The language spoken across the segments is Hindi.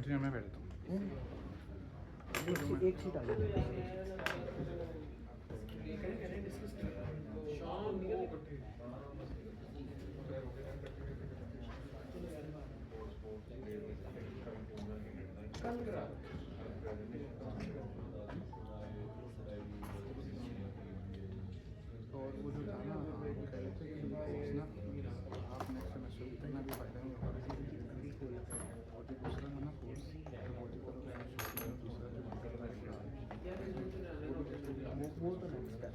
बैठ जाए, मैं बैठता हूँ। एक सीट आ गई। और वो जो था ना, वो कह रहे थे कि कोर्स ना आप नेक्स्ट सेमेस्टर में इतना भी फायदा नहीं होगा। और जो दूसरा था ना कोर्स, तो वो जो करो दूसरा जो वो तो नेक्स्ट है।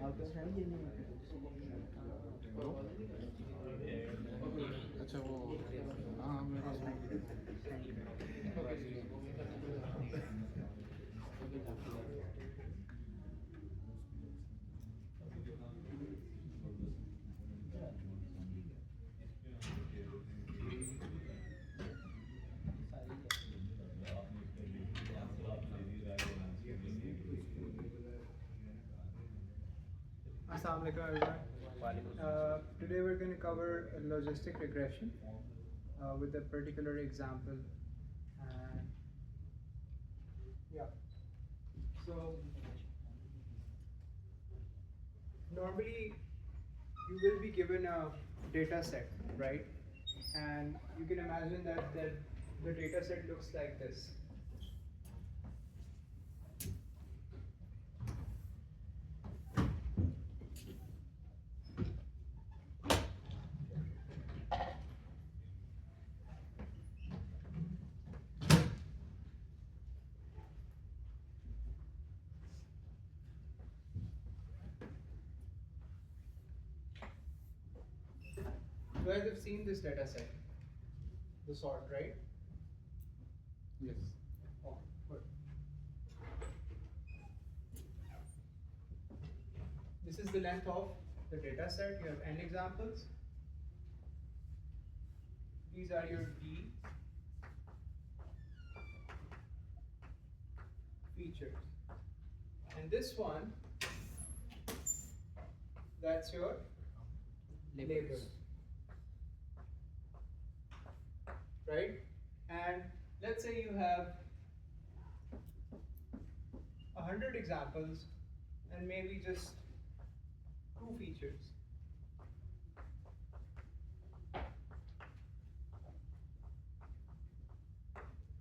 आपके पास है ये नहीं? अच्छा वो हाँ मेरे पास Assalamu alaikum everyone. Today we're going to cover logistic regression with a particular example. And yeah, so normally you will be given a data set, right? And you can imagine that the data set looks like this. You guys have seen this data set, the sort, right? yes. Oh, good. This is the length of the data set. You have n examples. These are your D features. And this one, that's your label. Right? And let's say you have 100 examples and maybe just 2 features.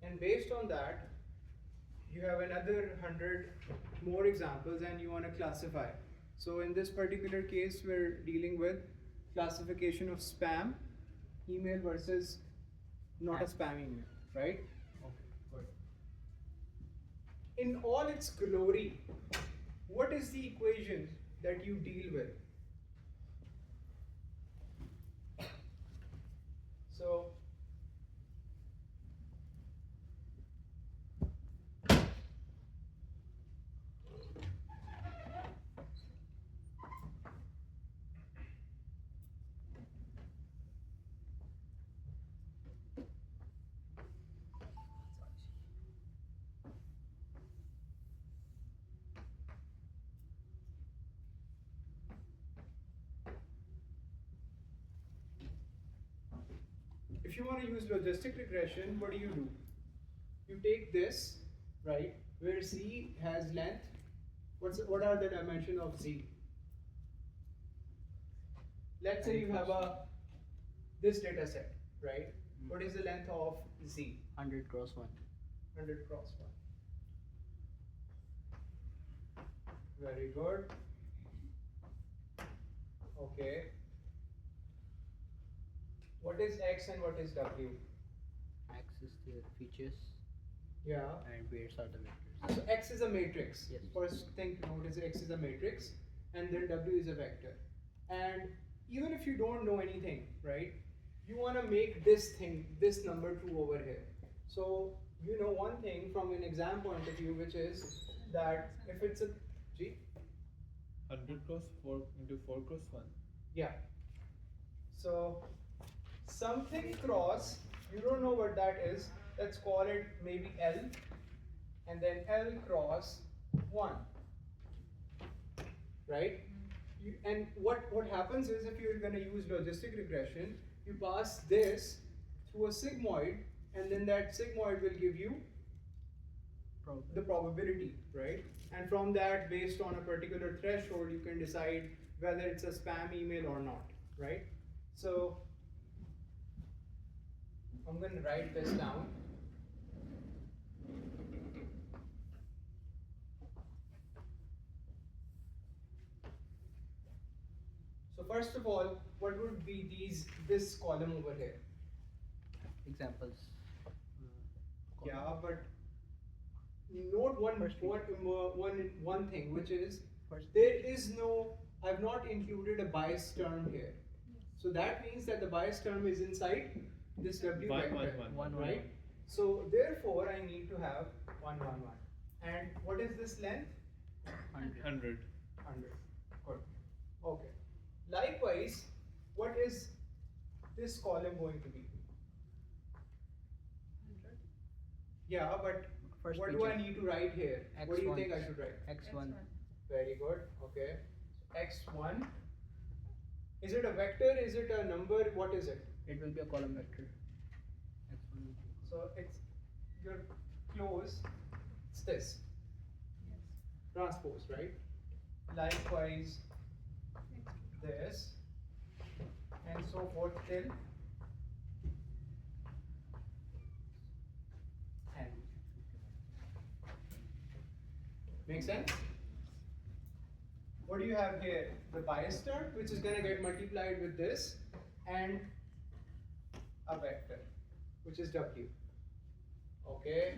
And based on that, you have another 100 more examples and you want to classify. So in this particular case, we're dealing with classification of spam email versus not a spam email, right? Okay, good. In all its glory, what is the equation that you deal with? So if you want to use logistic regression, what do? You take this, right, where Z has length. What are the dimensions of Z? Let's say you have this data set, right? What is the length of Z? 100 cross 1. 100 cross 1. Very good. Okay. What is X and what is W? X is the features Yeah. and weights are the vectors. So X is a matrix. Yes. First thing to note is X is a matrix, and then W is a vector. And even if you don't know anything, right, you want to make this thing, this number 2 over here. So you know one thing from an exam point of view, which is that if it's a G, 100 cross 4 into 4 cross 1. yeah. So something cross, you don't know what that is. Let's call it maybe L, and then L cross 1. right? And what happens is, if you're going to use logistic regression, you pass this through a sigmoid, and then that sigmoid will give you the probability, right? And from that, based on a particular threshold, you can decide whether it's a spam email or not, right? So I'm going to write this down. So first of all, what would be this column over here? Examples. Yeah, but note one First thing, which is First there is no, I've not included a bias term here. So that means that the bias term is inside this W One, vector, one, one. right? So therefore, I need to have 1, 1, 1. And what is this length? 100. 100. Good. Okay. Likewise, what is this column going to be? Yeah, but First what do I feature. need to write here? What do you X1. think I should write? X1. Very good. Okay. X1. Is it a vector? Is it a number? What is it? It will be a column vector. X1 will be. So it's, you're close. It's this. Transpose, right? Likewise, this, and so forth till n. Make sense? What do you have here? The bias term, which is going to get multiplied with this, and a vector, which is W. Okay.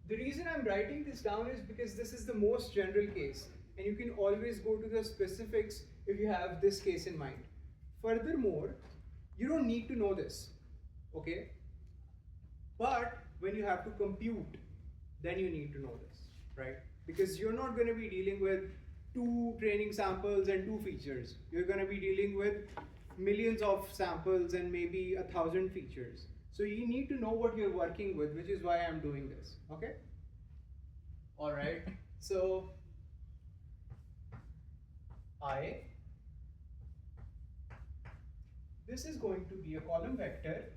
The reason I'm writing this down is because this is the most general case, and you can always go to the specifics if you have this case in mind. Furthermore, you don't need to know this, okay? But when you have to compute, then you need to know this, right? Because you're not going to be dealing with 2 training samples and 2 features. You're going to be dealing with millions of samples and maybe 1,000 features. So you need to know what you're working with, which is why I'm doing this, okay? All right, so this is going to be a column vector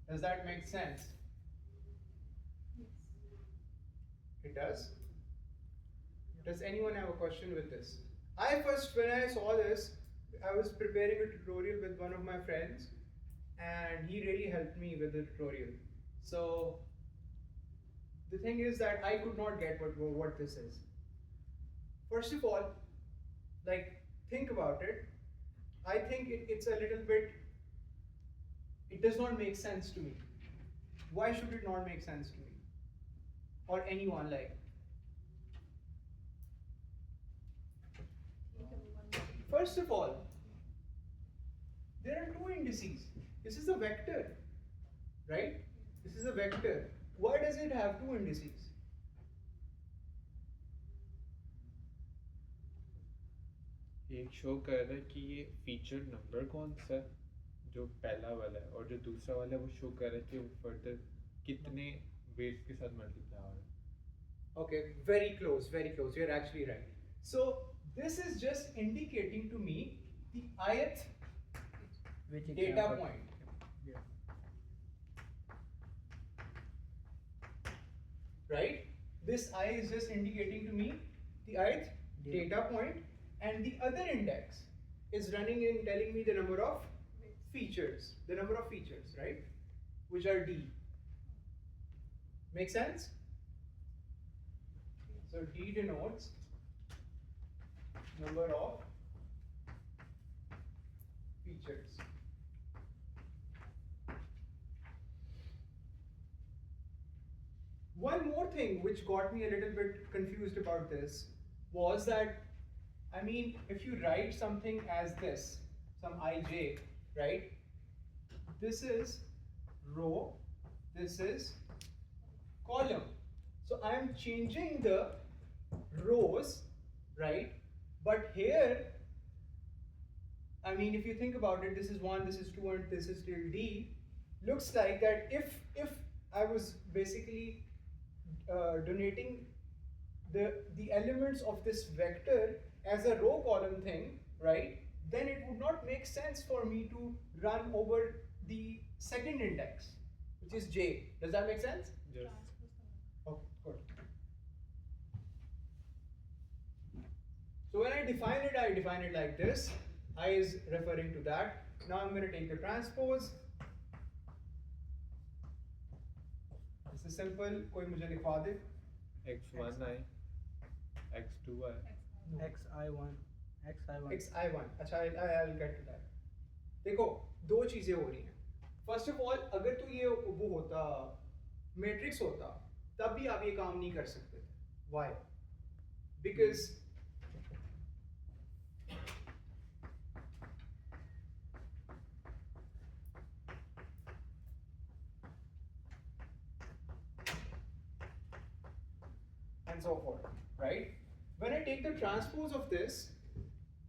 Does that make sense? It does? Does anyone have a question with this? When I saw this, I was preparing a tutorial with one of my friends, and he really helped me with the tutorial. So the thing is that I could not get what this is. First of all, like, think about it. I think it's a little bit, it does not make sense to me. Why should it not make sense to me? Or anyone, like? First of all, there are 2 indices. This is a vector, right? This is a vector. Why does it have 2 indices? ये शो कर रहा है कि ये फीचर नंबर कौन सा है, जो पहला वाला है, और जो दूसरा वाला है वो शो कर रहा है कि वो फर्दर कितने वेट्स के साथ मल्टीप्लाई हो रहा है. Okay, very close, very close. You're actually right. So this is just indicating to me the ith Which data example? point, Yeah. right? This I is just indicating to me the ith data point, and the other index is running in telling me the number of features, right? Which are D. Make sense? So D denotes number of features. One more thing which got me a little bit confused about this was that, I mean, if you write something as this, some ij, right? This is row, this is column. So I am changing the rows right? But here, I mean, if you think about it, this is 1, this is 2, and this is till D. Looks like that if I was basically donating the elements of this vector as a row column thing, right? Then it would not make sense for me to run over the second index, which is J. Does that make sense? Yes. Okay, good. So when I define it like this. I is referring to that. Now I'm going to take the transpose. This is simple. कोई मुझे लिखवा दे. x1i x2i xi1 xi1 xi1. अच्छा, I'll get to that. देखो, दो चीजें हो रही हैं. First of all, अगर तो ये वो होता मैट्रिक्स होता, तब भी आप ये काम नहीं कर सकते थे. Why? Because and so forth, right? When I take the transpose of this,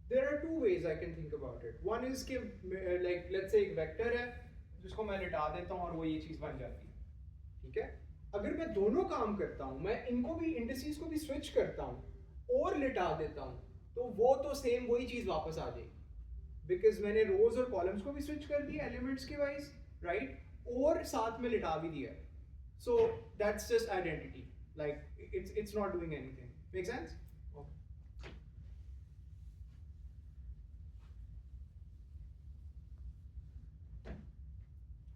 there are two ways I can think about it. One is कि like let's say एक vector है जिसको मैं लिटा देता हूँ और वो ये चीज बन जाती है, ठीक है? अगर मैं दोनों काम करता हूँ, मैं इनको भी इंडिसेस को भी स्विच करता हूँ और लिटा देता हूँ, तो वो तो सेम वही चीज वापस आ जाएगी, बिकॉज मैंने रोज और कॉलम्स को भी स्विच कर दिया एलिमेंट्स के वाइज, राइट? और साथ में लिटा भी दिया. So that's just identity. Like it's not doing anything. Make sense? Okay.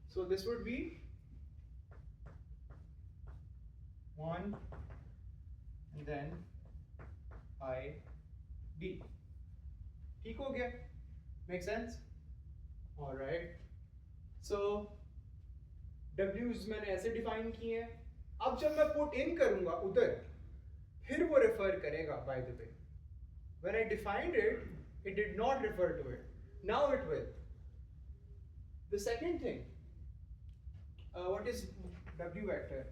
So this would be 1 and then I D. ठीक हो गया? Make sense? All right. So W's मैंने ऐसे डिफाइन किए हैं. अब जब मैं पुट इन करूंगा उधर, फिर वो रेफर करेगा. By the way, when I defined it did not refer to it. Now it will. The second thing, what is W vector?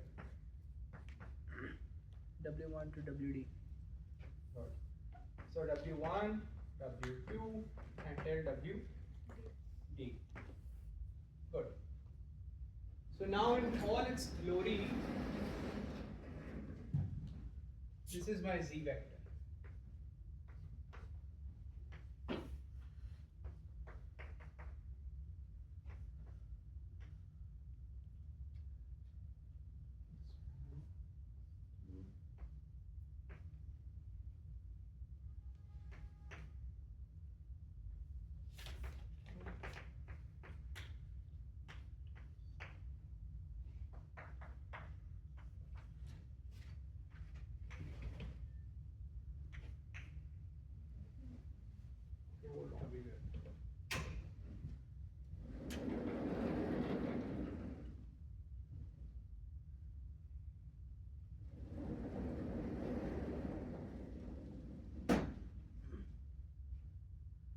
w1 to wd. So W1, W2, and till WD. Good. So now in all its glory, this is my Z vector.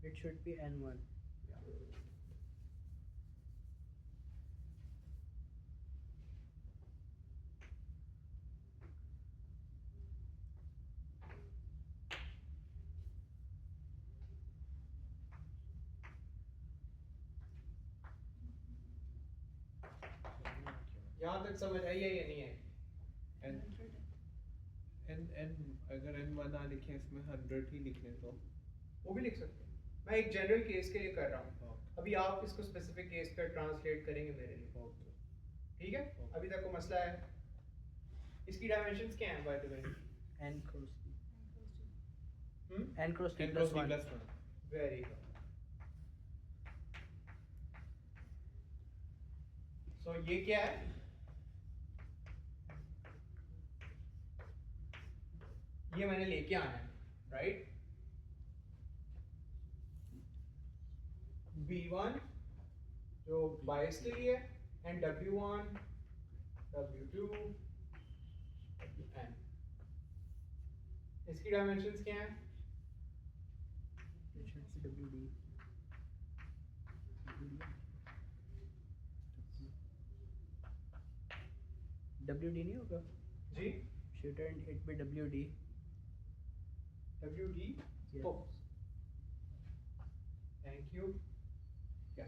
It should be n1. यहाँ तक समझ आई है या नहीं है? n अगर n1 ना लिखें इसमें 100 ही लिख लें तो वो भी लिख सकते हैं. मैं एक जनरल केस के लिए कर रहा हूँ. अभी आप इसको स्पेसिफिक केस पर ट्रांसलेट करेंगे मेरे लिए. ठीक है? अभी तक को मसला है. इसकी डायमेंशंस क्या हैं bye the way? n cross t. Hmm? n cross t n plus cross 1. t plus 1. Very good. So ये क्या है? ये मैंने लेके आना है, राइट? B1 जो बायस के लिए एंड W1, W2, Wn. इसकी डायमेंशंस क्या हैं? It should be wd. wd नहीं होगा? जी Shouldn't it be wd? WD Yes. pose. Thank you. क्या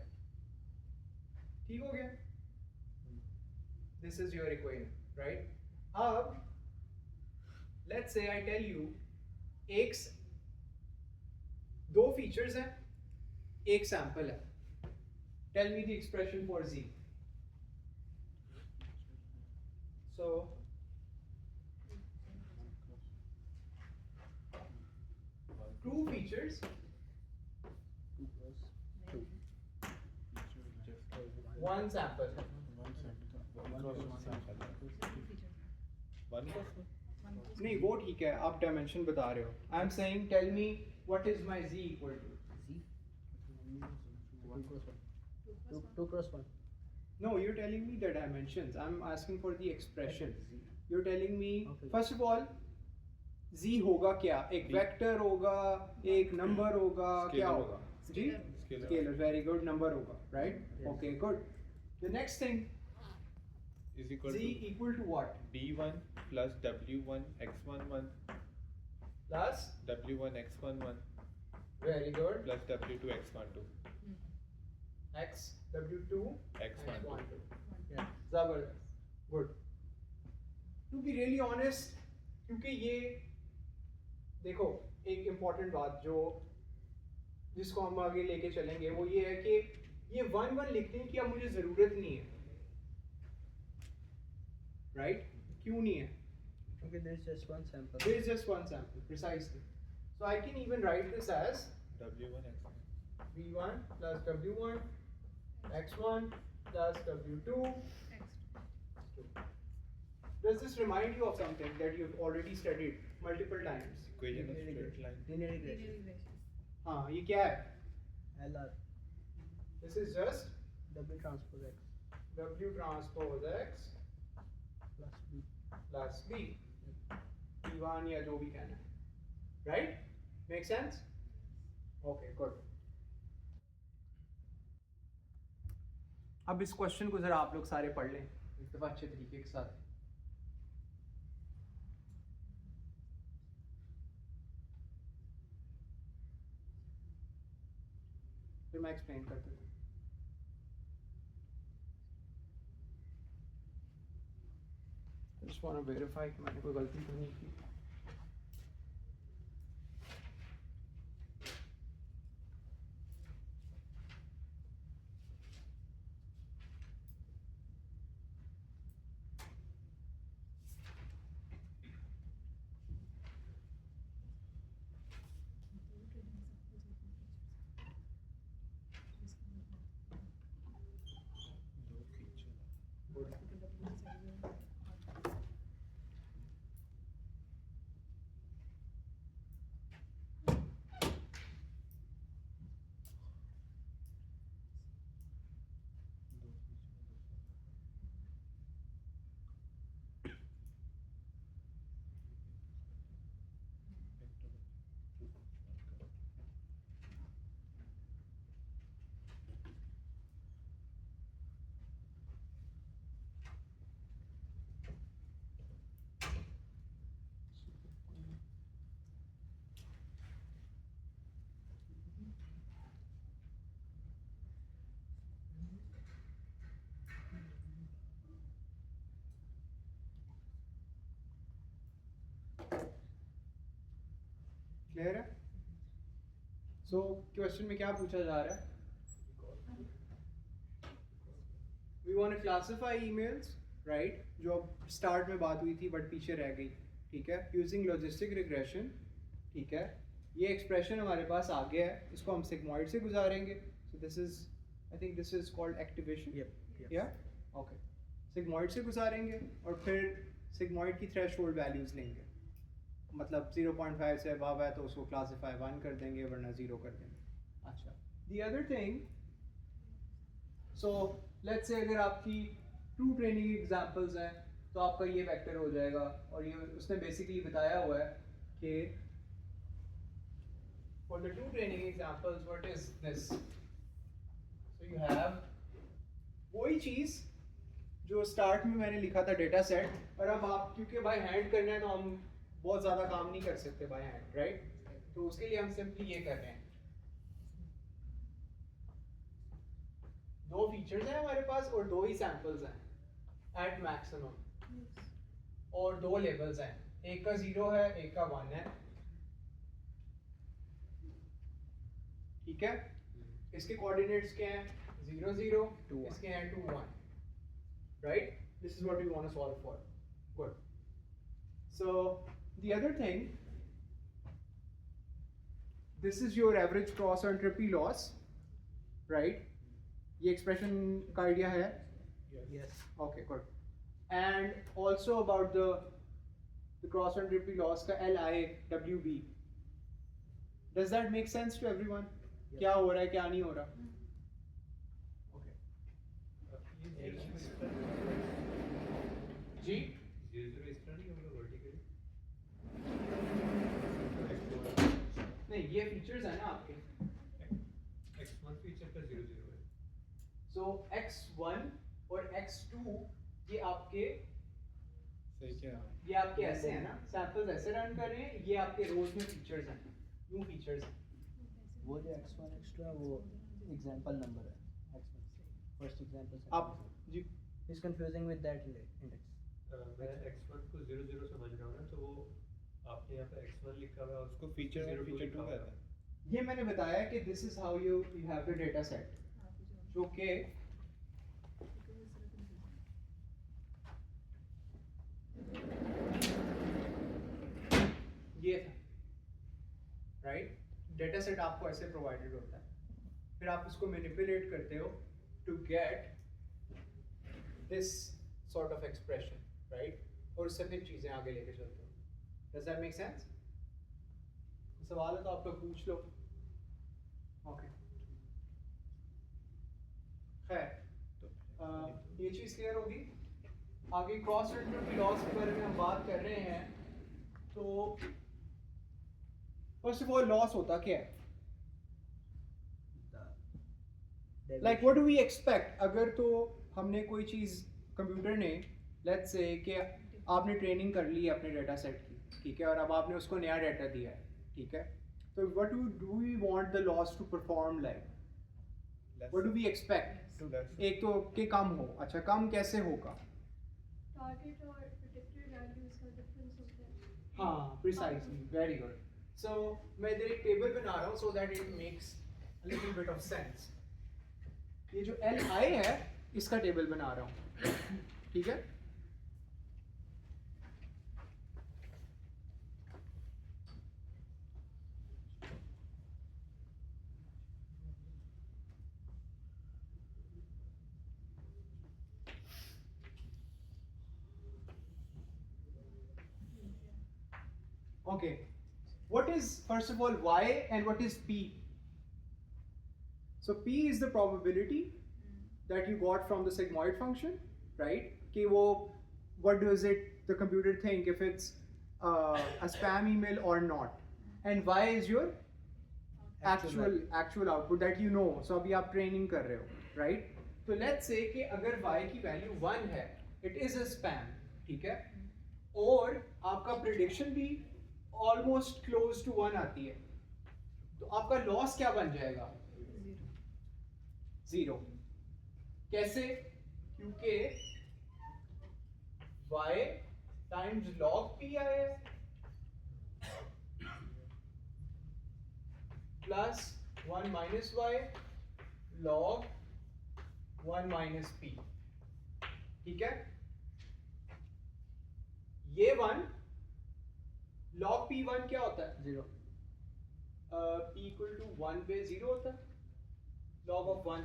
ठीक हो गया? This is your equation, right? अब let's say I tell you एक दो features हैं, एक sample है. Tell me the expression for Z. So two features, one sample. नहीं वो ठीक है, आप डायमेंशन बता रहे हो. I am saying tell me what is my Z equal to. Z 2 cross 1. No, you're telling me the dimensions. I'm asking for the expression. You're telling me, Okay. first of all, Z होगा क्या? एक वेक्टर होगा, एक नंबर होगा, क्या Scalar होगा? होगा. जी? Scalar. Scalar, very good. Number होगा, right? Yes. Okay, good. The next thing, is equal Z to equal to what? B1 plus W1 x11 Plus, W1 x11 very good. plus W2 x12 X, W2, x12. Yeah. जबरदस्त, good. To be really honest, क्योंकि ये देखो एक इम्पॉर्टेंट बात जो जिसको हम आगे लेके चलेंगे वो ये है कि ये 1 1 लिखने की अब मुझे ज़रूरत नहीं है, राइट? क्यों नहीं है? Okay, there's just one sample. There is just one sample, precisely. So I can even write this as W1 x1 V1 plus W1 x1 plus W2 x2. Does this remind you of something that you've already studied multiple times? equation of Linear straight line. Linear regression. हाँ, ये क्या है? LR This is just W transpose X W transpose X plus B. plus B. P1 या जो भी कहना है, right? Make sense? Okay, good. अब इस क्वेश्चन को जरा आप लोग सारे पढ़ लें एक दफा अच्छे तरीके के साथ. फिर मैं एक्सप्लेन कर देता हूँ. Just want to verify कि मैंने कोई गलती तो नहीं की. दो feature. क्लियर है? सो क्वेश्चन में क्या पूछा जा रहा है? We want to classify emails, right? जो अब स्टार्ट में बात हुई थी बट पीछे रह गई, ठीक है? यूजिंग लॉजिस्टिक रिग्रेशन, ठीक है? ये एक्सप्रेशन हमारे पास आ गया है, इसको हम सिग्मॉइड से गुजारेंगे. So this is, I think this is called activation. Yep. या ओके, सिग्मॉइड से गुजारेंगे और फिर सिग्मॉइड की थ्रेशोल्ड वैल्यूज लेंगे. मतलब 0.5 से अबव है तो उसको क्लासीफाई 1 कर देंगे वरना 0 कर देंगे. अच्छा, the other thing, so let's say अगर आपकी 2 ट्रेनिंग एग्जांपल्स हैं तो आपका ये वेक्टर हो जाएगा. और ये उसने बेसिकली बताया हुआ है कि for the 2 training examples what is this. So you have वही चीज़ जो स्टार्ट में मैंने लिखा था डेटा सेट, और अब आप क्योंकि बाय हैंड करना है तो हम बहुत ज़्यादा काम नहीं कर सकते बाय हैंड, राइट? तो उसके लिए हम सिंपली ये कर रहे हैं, दो फीचर्स हैं हमारे पास और दो ही सैंपल्स हैं एट मैक्सिमम, और दो लेवल्स हैं, एक का 0 है एक का 1 है, ठीक है। इसके कोऑर्डिनेट्स क्या हैं, 0 0, इसके हैं 2 1, right. This is what we want to solve for, good. So the other thing, this is your average cross entropy loss, right. ये एक्सप्रेशन का आइडिया है, Yes. okay, good. And also about the cross entropy loss का LIWB, does that make sense to everyone? Yes. क्या हो रहा है क्या नहीं हो रहा? Okay. जी नहीं, ये फीचर्स है ना आपके, so x1 और x2 ये आपके सही क्या ये आपके ऐसे हैं ना, सैंपल्स ऐसे रन कर रहे हैं, ये आपके रोज में फीचर्स हैं, न्यू फीचर्स हैं। वो जो x1 x2 है वो एग्जांपल नंबर है, x1 फर्स्ट एग्जांपल। आप जी is confusing with that index. मैं x1 को 0 0 समझ रहा हूँ ना, तो वो आपने यहाँ पे x1 लिखा हुआ है, उसको फीचर में 0 2 फीचर लिखा 2 हुआ कहते है। हैं। ये मैंने बताया कि this is how you have the data set, जो कि ये था, राइट। डेटा सेट आपको ऐसे प्रोवाइडेड होता है, फिर आप उसको मैनिपुलेट करते हो to get this sort of expression, right, और उससे फिर चीज़ें आगे लेके चलते हो। Does that make sense? सवाल है तो आप लोग पूछ लो। ओके, खैर, ये चीज़ क्लियर होगी। आगे क्रॉस एंट्रोपी लॉस के बारे में हम बात कर रहे हैं, तो फर्स्ट ऑफ ऑल लॉस होता क्या है? Like what do we expect? अगर तो हमने कोई चीज़ कंप्यूटर ने, लेट्स से कि आपने ट्रेनिंग कर ली है अपने डेटा सेट की, ठीक है, और अब आपने उसको नया डाटा दिया है, ठीक है, तो what do we want the loss to perform like? What do we expect? एक तो कि कम हो। अच्छा, कम कैसे होगा? टारगेट और प्रेडिक्टेड वैल्यूज का डिफरेंस होता है। हाँ, प्रिसाइजली, वेरी गुड। सो मैं इधर एक टेबल बना रहा हूँ so that it makes a little bit of sense. ये जो LI है इसका टेबल बना रहा हूँ, ठीक है। Okay, what is first of all Y and what is P? So P is the probability that you got from the sigmoid function, right? कि वो, what does it the computer think if it's a spam email or not? And Y is your actual output that you know. So अभी आप training कर रहे हो, right? तो let's say कि अगर Y की value 1 है, it is a spam, ठीक है, और आपका prediction भी ऑलमोस्ट क्लोज टू 1 आती है, तो आपका लॉस क्या बन जाएगा? 0। कैसे? क्योंकि y टाइम्स log p आया है plus 1 minus y log 1 minus p, ठीक है। ये 1 log p1 क्या होता है? 0। p इक्वल टू 1 पे 0 होता है, log of 1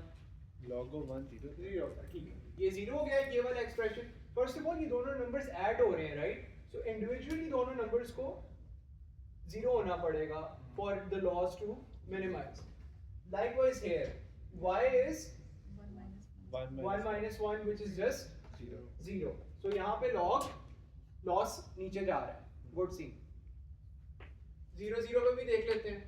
log of 1 0 0 होता है, ठीक है। ये 0 हो गया है, ये वाला एक्सप्रेशन। फर्स्ट ऑफ ऑल ये दोनों नंबर्स ऐड हो रहे हैं, राइट, सो इंडिविजुअली दोनों नंबर्स को 0 होना पड़ेगा for the loss to minimize. Likewise here y is 1 minus 1 which is just 0, so यहाँ पे log लॉस नीचे जा रहा है, गुड सी। 0 0 पे भी देख लेते हैं,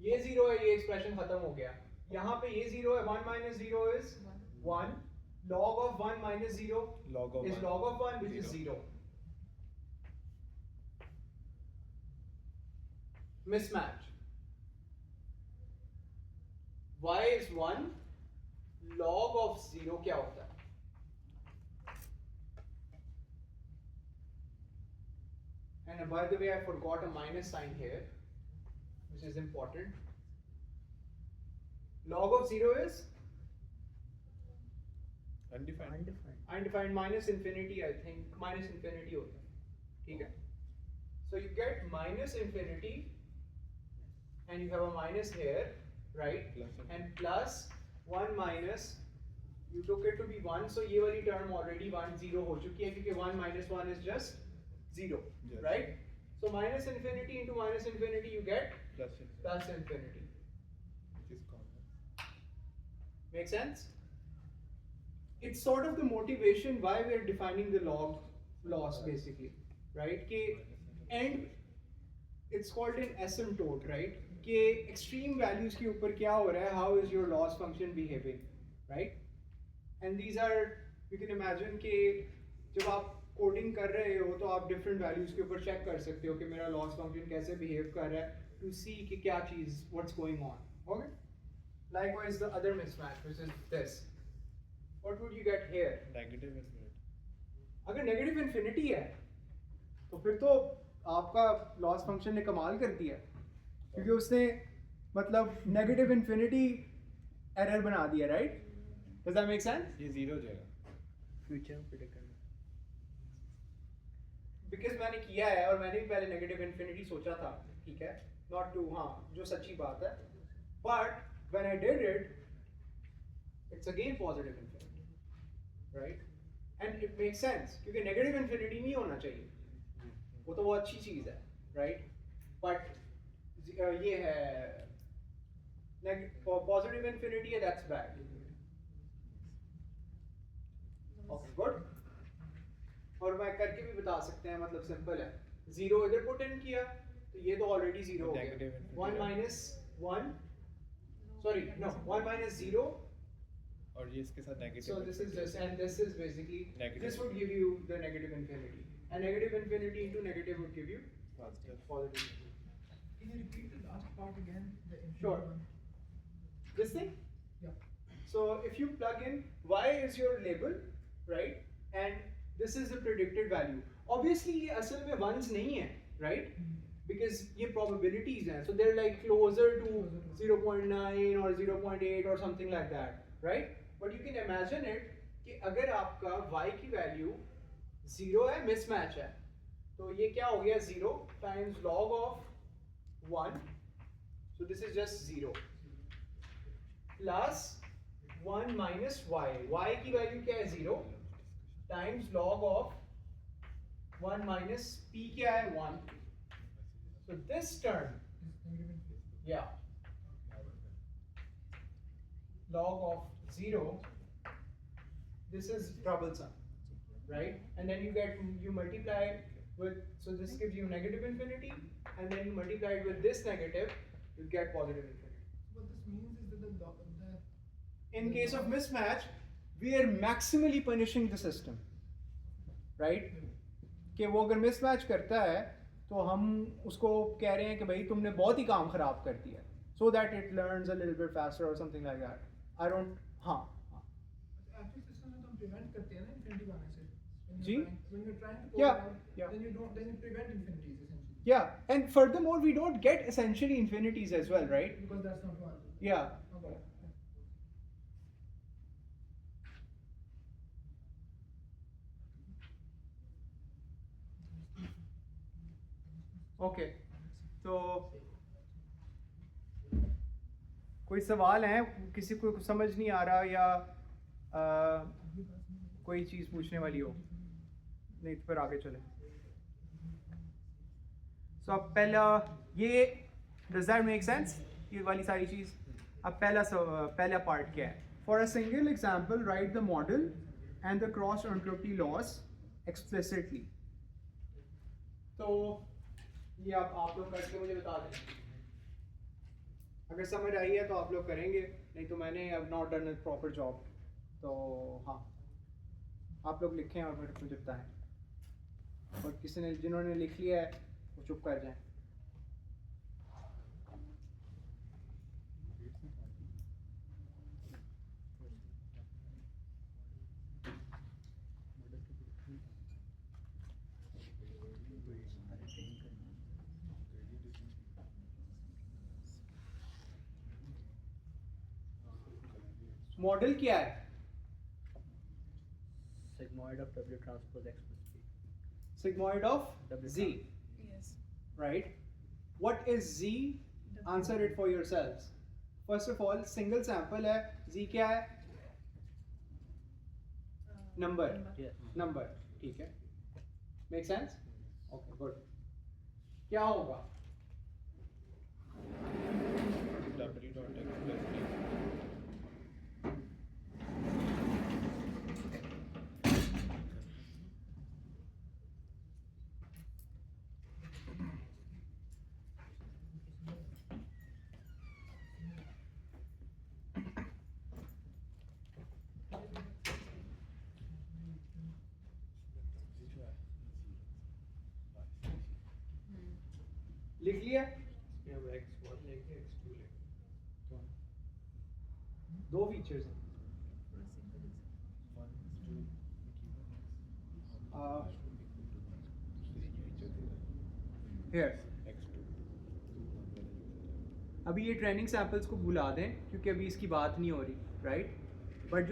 ये 0 है, ये एक्सप्रेशन खत्म हो गया। यहाँ पे ये 0 है, 1 minus 0 is 1, log of 1 minus 0 is log of 1 which is 0। mismatch. Y is 1, log of 0 क्या होता है? And by the way, I forgot a minus sign here, which is important. Log of 0 is Undefined. undefined minus infinity, I think. Minus infinity होता है. ठीक है? So you get minus infinity, and you have a minus here, right? Plus And plus 1 minus, you took it to be 1, so ये वाली term already 1 0 हो चुकी है क्योंकि 1 minus 1 is just 0, Yes. right? So minus infinity into minus infinity, you get Plus infinity, plus infinity. which is common. Make sense? It's sort of the motivation why we're defining the log loss basically, right? And it's called an asymptote, right? कि extreme values के ऊपर क्या हो रहा है? How is your loss function behaving, right? And these are, you can imagine कि जब आप कोडिंग कर रहे हो तो आप different values के ऊपर check कर सकते हो कि मेरा loss function कैसे behave कर रहा है, to see कि क्या चीज what's going on, okay? Likewise, the other mismatch, which is this. What would you get here? Negative infinity. अगर नेगेटिव इन्फिनिटी है तो फिर तो आपका लॉस फंक्शन ने कमाल कर दिया क्योंकि उसने मतलब नेगेटिव इन्फिनिटी एरर बना दिया, right? Does that make sense? ये 0 हो जाएगा. फ्यूचर में प्रेडिक्ट करना. बिकॉज मैंने किया है और मैंने भी पहले नेगेटिव इन्फिनिटी सोचा था, ठीक है, नॉट टू, हाँ जो सच्ची बात है, but when I did it it's again positive infinity, right? And it makes sense क्योंकि नेगेटिव इन्फिनिटी नहीं होना चाहिए, वो तो वो अच्छी चीज है, राइट? बट ये है पॉजिटिव इन्फिनिटी है, दैट्स बैड. Okay good. और मैं करके भी बता सकते हैं, मतलब सिंपल है. 0 इधर पुट इन किया तो ये तो ऑलरेडी 0 हो Negative गया. infinity. 1 minus 1, sorry no, 1 minus 0. और ये इसके साथ negative. So this is this, and this is basically Negative. this would give you the negative infinity, and negative infinity into negative would give you Positive. positive. Can you repeat the last part again? The infinity Sure. one? This thing. Yeah. So if you plug in y is your label, right, and this is the predicted value. Obviously ये असल में ones नहीं है, right? Because ये probabilities हैं, so they're like closer to 0.9 or 0.8 or something like that, right? But you can imagine it कि अगर आपका y की value 0 है, mismatch है, तो ये क्या हो गया? 0 times log of 1, so this is just 0, plus 1 minus y. Y की value क्या है? 0 times log of 1 minus p क्या है? 1. So this term, yeah, log of 0, this is troublesome, right? And then you multiply with, so this gives you negative infinity, and then you multiply it with this negative, you get positive infinity. What this means is that In case of mismatch, we are maximally punishing the system, right? कि वो अगर mismatch करता है तो हम उसको कह रहे हैं कि भाई तुमने बहुत ही काम खराब कर दिया, so that it learns a little bit faster or something like that. I don't, हाँ. Actually system में तो हम prevent करते हैं ना infinity आने से. जी? When you're trying to Yeah, code out, yeah. then you prevent infinities essentially. Yeah, and furthermore, we don't get essentially infinities as well, right? Because that's not one. Yeah. Okay. Okay, तो कोई सवाल है? किसी को समझ नहीं आ रहा या कोई चीज़ पूछने वाली हो? नहीं तो फिर आगे चले. सो अब पहला ये, डज दैट मेक सेंस? ये वाली सारी चीज़. अब पहला पार्ट क्या है? For a single example right the model and the cross entropy loss explicitly. तो ये आप लोग करके मुझे बता दें. अगर समझ आई है तो आप लोग करेंगे, नहीं तो मैंने अब not done a proper job. तो हाँ, आप लोग लिखें और फिर मुझे बताएं, और किसी ने जिन्होंने लिख लिया है वो चुप कर जाएं. मॉडल क्या है? Sigmoid of W transpose X plus P. Sigmoid of W Z, Yes. right? What is Z? Answer it for yourselves. First of all, single sample है. Z क्या है? Number. Yes. Number. ठीक है. Make sense? Okay, good. क्या होगा? W dot x plus b. लिख लिया? इसमें हम x1 लेंगे x2 लेंगे। दो फीचर्स हैं. Here. अभी ये ट्रेनिंग सैंपल्स को भुला दें क्योंकि अभी इसकी बात नहीं हो रही, राइट? बट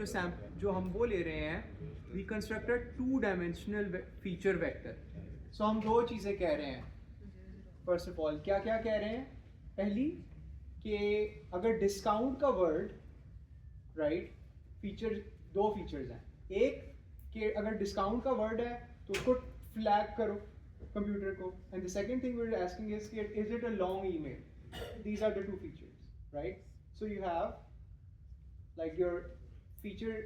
जो हम वो ले रहे हैं, we construct a 2 dimensional feature vector. So हम दो चीज़ें कह रहे हैं. फर्स्ट ऑफ ऑल क्या क्या कह रहे हैं? पहली कि अगर डिस्काउंट का वर्ड, राइट, फीचर दो फीचर्स हैं. एक कि अगर डिस्काउंट का वर्ड है तो उसको फ्लैग करो कंप्यूटर को. And the second thing we are asking is it a long email. These are the two features, right? So you have, like, your feature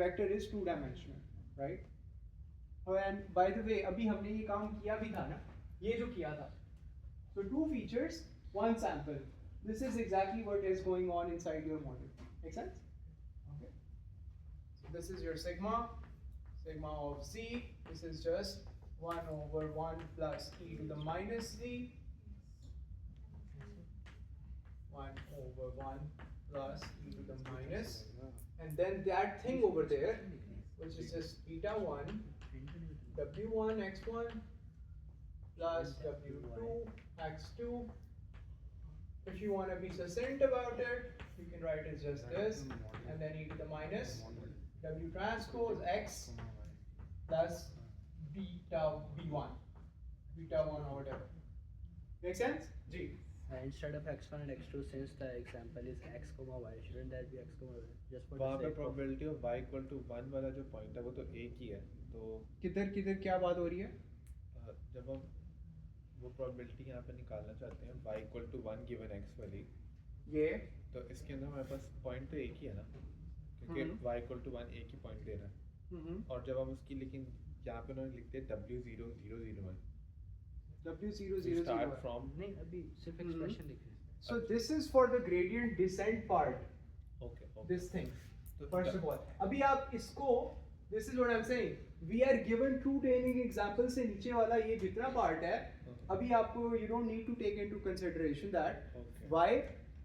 vector is 2-dimensional, right? And by the way, अभी हमने ये काम किया भी था ना, ये जो किया था. So 2 features, 1 sample. This is exactly what is going on inside your model. Make sense? Okay. So this is your sigma of z. This is just 1 over 1 plus e to the minus z. 1 over 1 plus e to the minus, and then that thing over there, which is just beta 1 w1 x1 plus w2 x2. If you want to be succinct about it, you can write it just this, and then e to the minus w transpose x plus beta b1, beta 1 or whatever. Make sense? G. Instead of x1 and x2, since the example is x comma y, shouldn't that be x comma y? Just for the वहाँ पे sake of probability of y equal to 1 वाला जो पॉइंट है वो तो एक ही है. तो किधर क्या बात हो रही है? जब हम वो प्रोबेबिलिटी यहाँ पे निकालना चाहते हैं y equal to 1 given x वाली, ये तो इसके अंदर हमारे पास पॉइंट तो एक ही है ना, क्योंकि y इक्वल टू 1 एक ही पॉइंट दे रहा है. और जब हम उसकी, लेकिन यहाँ पे उन्होंने लिखते हैं w0001. W0001. Start from नहीं अभी सिर्फ expression लिख रहे हैं. So this is for the gradient descent part. okay. This thing. तो First of all, अभी आप इसको, this is what I'm saying. We are given 2 training examples से नीचे वाला ये जितना part है, अभी आपको you don't need to take into consideration that. Okay. Why?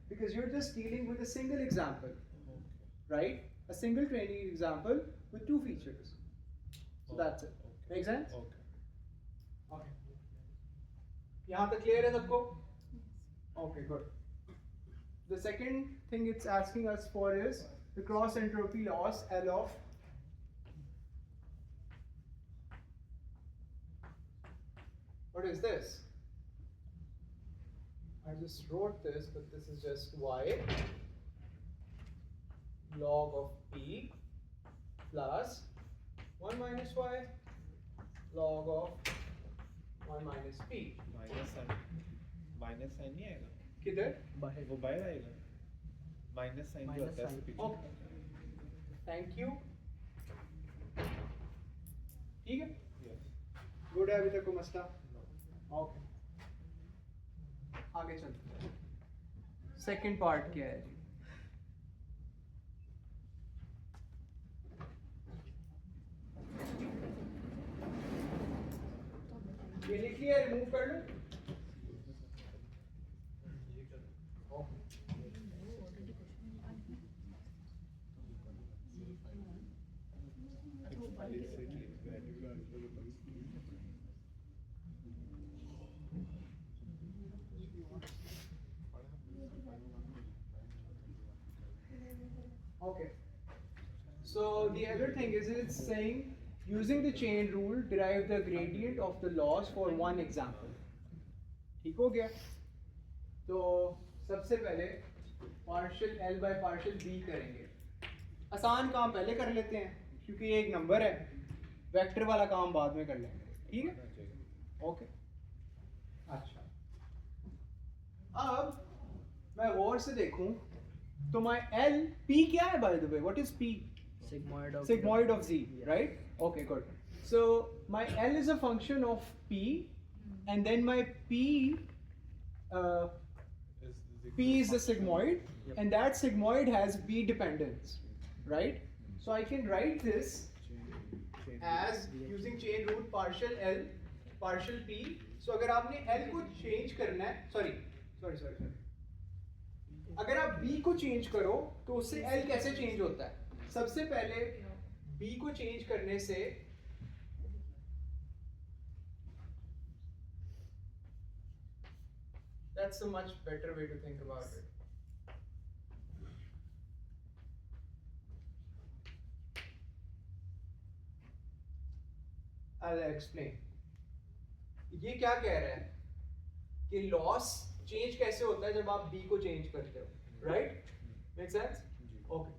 Because you're just dealing with a single example, right? A single training example with 2 features. So that's it. Make sense? Okay. Okay. यहाँ तक clear है सबको? Okay, good. The second thing it's asking us for is the cross entropy loss L of what is this? I just wrote this, but this is just y log of p plus 1 minus y log of 1 minus p. Minus sign नहीं आएगा, किधर? बाहर वो बाहर आएगा. माइनस साइन जो Minus आता है sign. इसके पीछे. Okay. Thank you. ठीक है? Yes. गुड है अभी तक को मसला? ओके. आगे चलते हैं. सेकंड पार्ट क्या है जी? ये लिख लिया, रिमूव कर लो. Okay. So the other thing is it's saying using the chain rule derive the gradient of the loss for one example. ठीक हो गया? तो सबसे पहले partial L by partial B करेंगे. आसान काम पहले कर लेते हैं क्योंकि ये एक नंबर है, वेक्टर वाला काम बाद में कर लेंगे. ठीक है? ओके. अच्छा, अब मैं गौर से देखूं तो my L P क्या है by the way? What is P? Sigmoid of Z, right? Okay, good. So my L is a function of P, and then my P is the sigmoid, and that sigmoid has B dependence, right? So I can write this as using chain rule partial L, partial P. So अगर आपने L को change करना है, sorry. अगर आप B को change करो तो उससे L कैसे change होता है? सबसे पहले B को change करने से that's a much better way to think about it. I'll explain. ये क्या कह रहा है कि लॉस चेंज कैसे होता है जब आप B को चेंज करते हो, right? Make sense? Okay.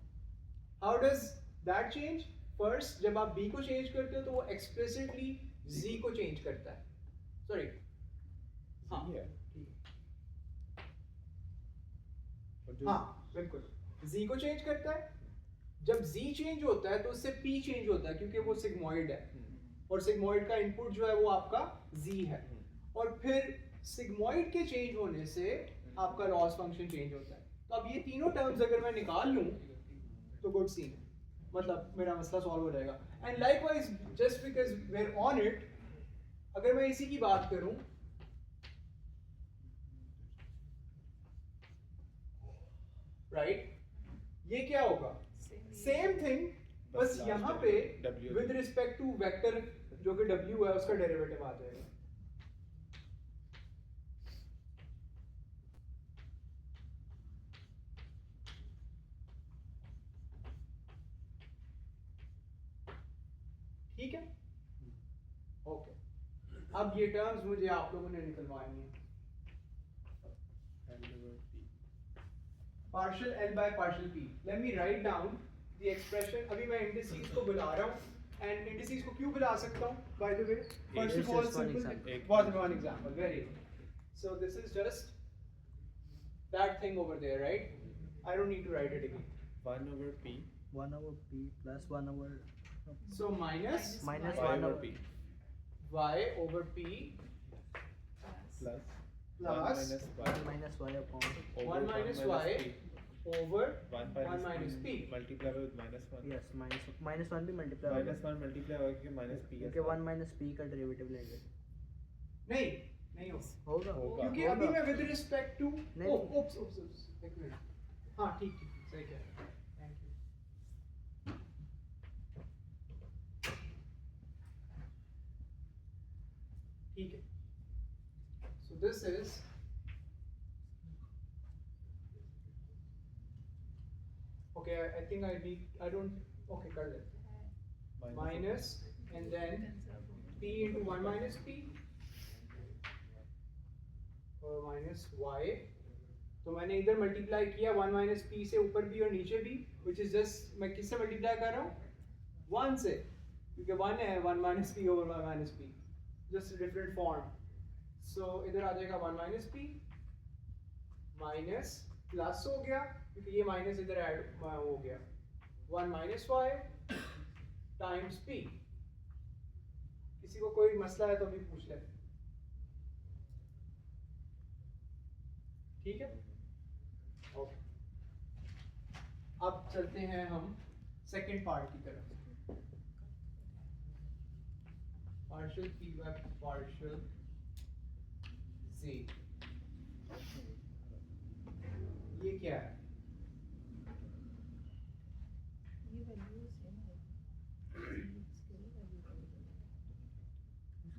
How does that change? First जब आप B को चेंज करते हो तो वो एक्सप्लिसिटली Z को चेंज करता है. सॉरी, हाँ हाँ बिल्कुल, Z को चेंज करता है. जब Z चेंज होता है तो उससे P चेंज होता है क्योंकि वो सिग्मॉइड है, और सिग्मॉइड का इनपुट जो है वो आपका Z है, और फिर सिग्मॉइड के चेंज होने से आपका लॉस फंक्शन चेंज होता है. तो अब ये तीनों टर्म्स अगर मैं निकाल लूं तो गुड सीन है, मतलब मेरा मसला सॉल्व हो जाएगा. And likewise just because we are on it, अगर मैं इसी की बात करूं, राइट, ये क्या होगा? सेम थिंग, बस यहाँ पे विद रिस्पेक्ट टू वेक्टर जो कि W है उसका डेरिवेटिव आ जाएगा. ठीक है? ओके. अब ये टर्म्स मुझे आप लोगों ने निकलवानी है. Partial L by partial P. Let me write down the expression. अभी मैं indices को बुला रहा हूँ, and indices को क्यों बुला सकता हूँ? By the way, first of all, simple. One example. Very good. So this is just that thing over there, right? I don't need to write it again. 1 over P. 1 over P plus 1 over. So minus y 1 over over P y over P plus plus 1 minus y upon. 1 minus y over 1 minus P. multiply with minus 1. Yes, minus 1 भी multiply होगा. minus 1 multiply होगा क्योंकि minus P है. क्योंकि 1 minus P का डेरिवेटिव लेंगे. नहीं होगा. होगा. क्योंकि अभी मैं with respect to नहीं. oops एक मिनट. हाँ ठीक सही कह रहे हैं. Thank you. ठीक है. So this is okay. I think I don't. Okay, कर लेते. Minus and then P into 1 minus P और minus y. तो मैंने इधर मल्टीप्लाई किया 1 minus P से ऊपर भी और नीचे भी, which is just मैं किससे मल्टीप्लाई कर रहा हूँ? 1 से, क्योंकि 1 है 1 minus P over 1 minus P, just a different form. So इधर आ जाएगा 1 minus P minus प्लस हो गया क्योंकि ये माइनस इधर ऐड हो गया 1 minus y times P. किसी को कोई मसला है तो भी पूछ ले. ठीक है? ओके. अब चलते हैं हम सेकंड पार्ट की तरफ. Partial P by partial Z. ये क्या है?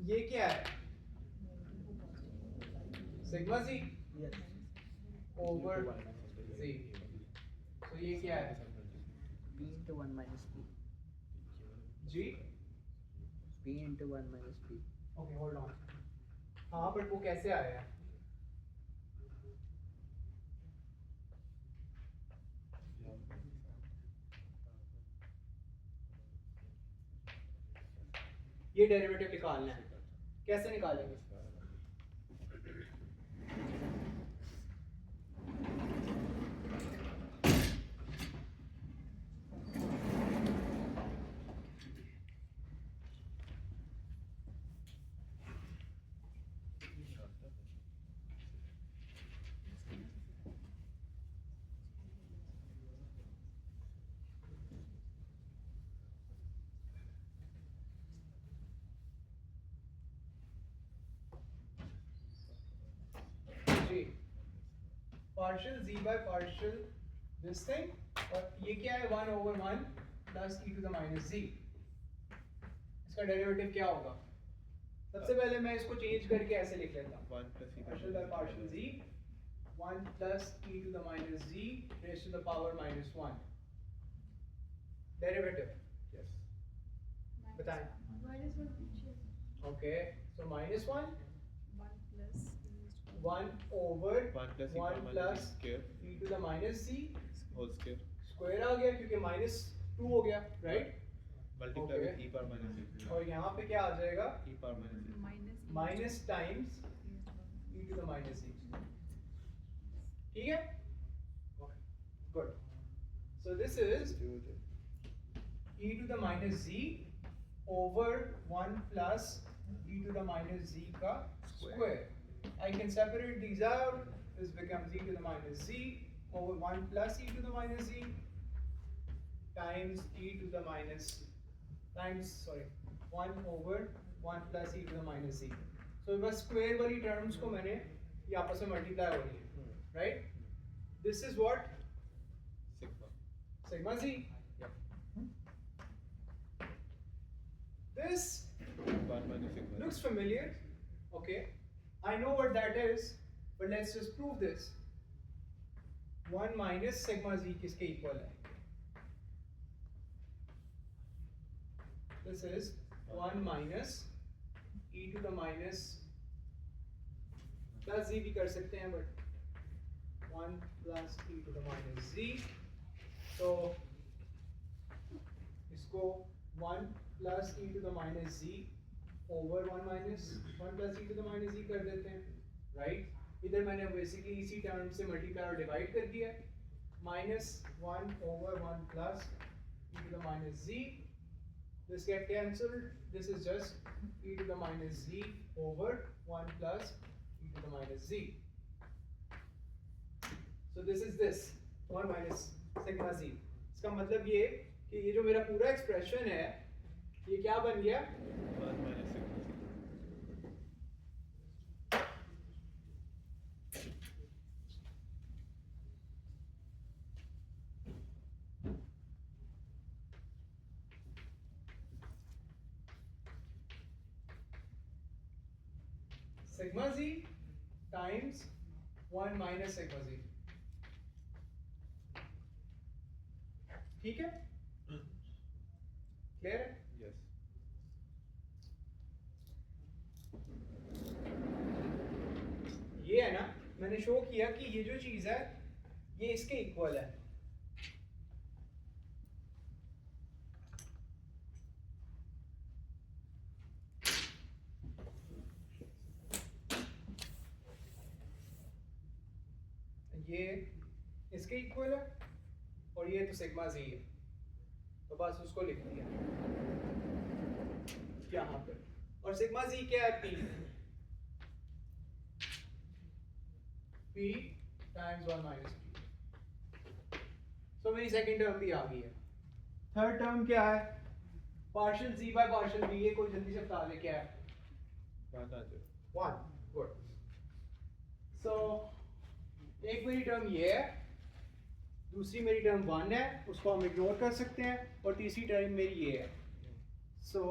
ये क्या है? Sigma Z Yes. over Z. तो ये क्या है? P into 1 minus P. जी P into 1 minus P. Okay hold on हाँ बट वो कैसे आया है ये डेरिवेटिव निकालना है कैसे निकालेंगे जी partial z by partial this thing और ये क्या है 1/1 plus e to the minus z इसका डेरिवेटिव क्या होगा सबसे पहले मैं इसको चेंज करके ऐसे लिख लेता हूँ 1 plus e partial by partial z 1 plus e to the minus z raise to the power minus 1 derivative yes बताएं minus 1 पीछे okay so minus 1 1 plus 1 over 1 plus e 1 power minus plus square e to the minus z whole square square आ गया क्योंकि माइनस 2 हो गया right multiply Okay. with e power minus e और यहाँ पे क्या आ जाएगा e power minus e minus times e to the minus z ठीक है good so this is e to the minus z over 1 plus e to the minus z का square I can separate these out this becomes e to the minus z over 1 plus e to the minus z times e to the minus times sorry 1 over 1 plus e to the minus z so बस square वाली terms को मैंने ये आपस में multiply हो रही है right this is what sigma sigma z this 1 minus sigma looks familiar okay I know what that is but let's just prove this 1 minus sigma z किसके equal है this is 1 minus e to the minus plus z भी कर सकते हैं but 1 plus e to the minus z so इसको 1 plus e to the minus z over 1 minus 1 plus e to the minus z कर देते हैं right इधर मैंने basically इसी टर्म से मल्टीप्लाई और डिवाइड कर दिया minus 1 over 1 plus e to the minus z this get cancelled this is just e to the minus z over 1 plus e to the minus z so this is this 1 minus sigma z इसका मतलब ये कि ये जो मेरा पूरा एक्सप्रेशन है ये क्या बन गया 1 minus sigma sigma z times 1 minus sigma z ठीक है क्लियर है yes ये है ना मैंने शो किया कि ये जो चीज है ये इसके इक्वल है ये इसके इक्वल है और ये तो सिग्मा जी है तो बस उसको लिख दिया यहाँ पे और सिग्मा जी क्या है P p times 1 minus p so मेरी सेकंड टर्म भी आ गई है थर्ड टर्म क्या है partial z by partial b ये कोई जल्दी से बता दे क्या है 1 गुड सो एक मेरी टर्म ये है दूसरी मेरी टर्म 1 है उसको हम इग्नोर कर सकते हैं और तीसरी टर्म मेरी ये है सो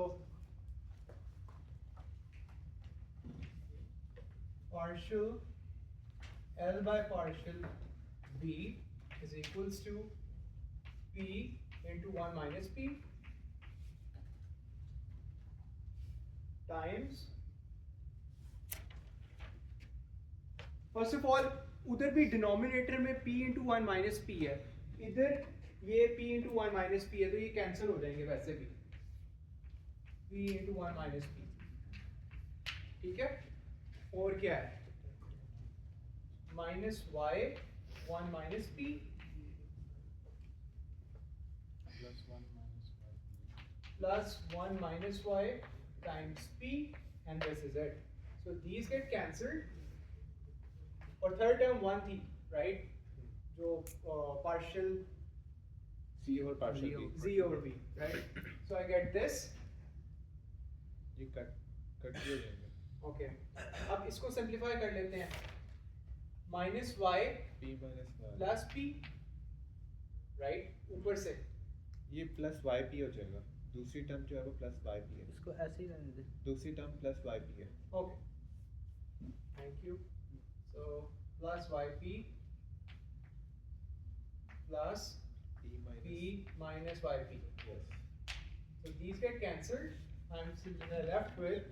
partial L by partial B is equals to P into 1 minus p times, first of all उधर भी डिनोमिनेटर में p इंटू 1 माइनस पी है, इधर ये p इंटू 1 माइनस पी है, तो ये कैंसिल हो जाएंगे वैसे भी, p इंटू 1 माइनस पी, ठीक है। और क्या है, minus y 1 minus p plus 1 plus 1 minus minus y times p, and this is it. So these get cancelled. और third term 1 थी, right? जो partial C over partial B. z over b, right? So I get this. ये कट हो जाएंगे। Okay. अब इसको simplify कर लेते हैं. Minus y P minus y। plus p, right? ऊपर से. ये प्लस yp हो जाएगा। दूसरी टर्म जो है वो प्लस yp है। इसको ऐसे ही रहने दे। दूसरी टर्म प्लस yp है। Okay. Thank you. So plus yp plus p minus yp. Yes. So these get cancelled. I'm left with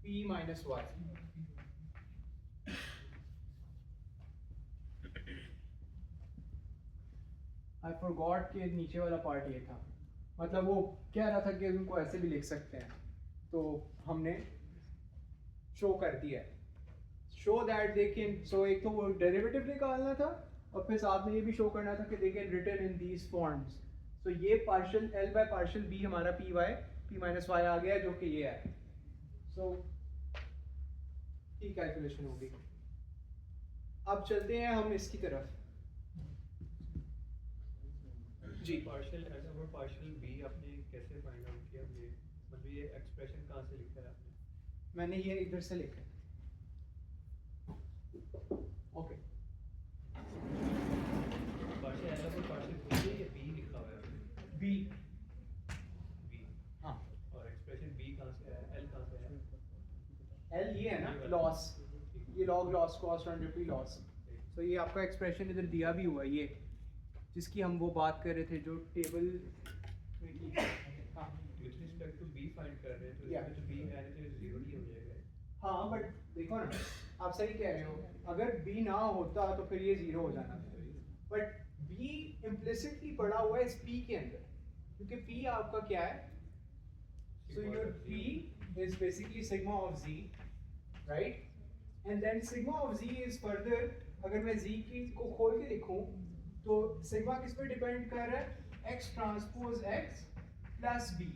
p minus y. I forgot कि नीचे वाला पार्ट ये था, मतलब वो कह रहा था कि उनको ऐसे भी लिख सकते हैं, तो हमने शो कर दिया है, शो दैट दे कैन, सो एक तो वो डेरिवेटिव निकालना था और फिर साथ में ये भी शो करना था कि they can written in these forms. So ये partial L by partial B हमारा P Y P minus Y आ गया जो कि ये है। सो ठीक कैलकुलेशन होगी। अब चलते हैं हम इसकी तरफ जी। पार्शियल एल और पार्शियल बी आपने कैसे फाइंड आउट किया? ये मतलब ये एक्सप्रेशन कहाँ से लिखा है आपने? मैंने ये इधर से लिखा है। ओके, पार्शियल एल और पार्शियल बी है या बी लिखा हुआ है? B, B. हाँ, और एक्सप्रेशन बी कहाँ से है? एल कहाँ से है? एल ये है ना लॉस, ये log loss cost under P loss. तो ये आपका एक्सप्रेशन इधर दिया भी हुआ है, ये जिसकी हम वो बात कर रहे थे जो टेबल में की। हाँ with respect to B find कर रहे हैं तो Yeah. इसमें तो बी है तो जीरो ही हो जाएगा। हाँ, बट देखो ना, आप सही कह रहे हो, अगर बी ना होता तो फिर ये जीरो हो जाना था, बट बी इम्प्लिसिटली पड़ा हुआ है इस पी के अंदर, क्योंकि पी आपका क्या है, so your P is basically sigma of G, right, and then sigma of G is further, अगर मैं जी की को खोल के लिखूं तो सिग्मा किस पे डिपेंड कर रहा है, X transpose X plus B.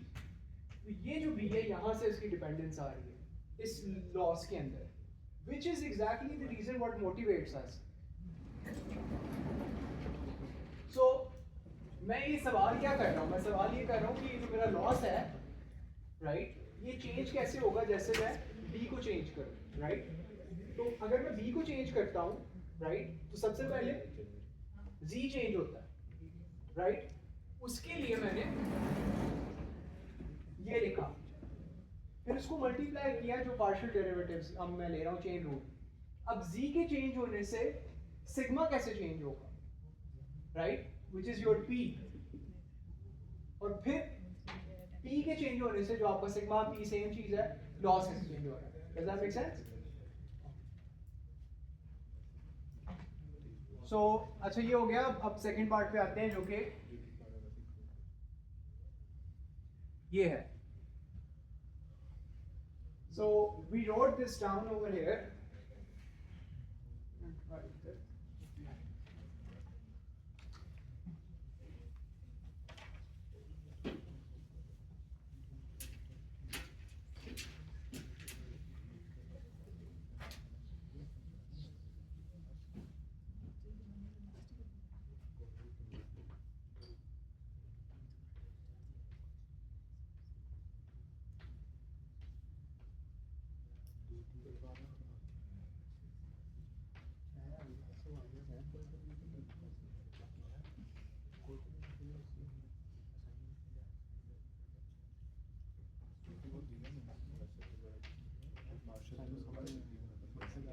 तो ये जो बी है यहाँ से इसकी डिपेंडेंस आ रही है इस लॉस के अंदर, which is exactly the reason what motivates us. So मैं ये सवाल क्या कर रहा हूँ, मैं सवाल ये कर रहा हूँ कि जो मेरा लॉस है, राइट, ये चेंज कैसे होगा जैसे मैं b को चेंज करूँ, राइट। तो अगर मैं b को चेंज करता हूँ, राइट, तो सबसे पहले z चेंज होता है, राइट। उसके लिए मैंने ये लिखा, फिर उसको मल्टीप्लाई किया जो पार्शियल डेरिवेटिव्स अब मैं ले रहा हूँ चेन रूल। अब z के चेंज होने से सिग्मा कैसे चेंज होगा, right, which is your p, और फिर p के चेंज होने से जो आपका सिग्मा p सेम चीज है, लॉस कैसे चेंज हो रहा है। Does that make sense? So अच्छा ये हो गया। अब सेकंड पार्ट पे आते हैं जो कि ये है। So we wrote this down over here.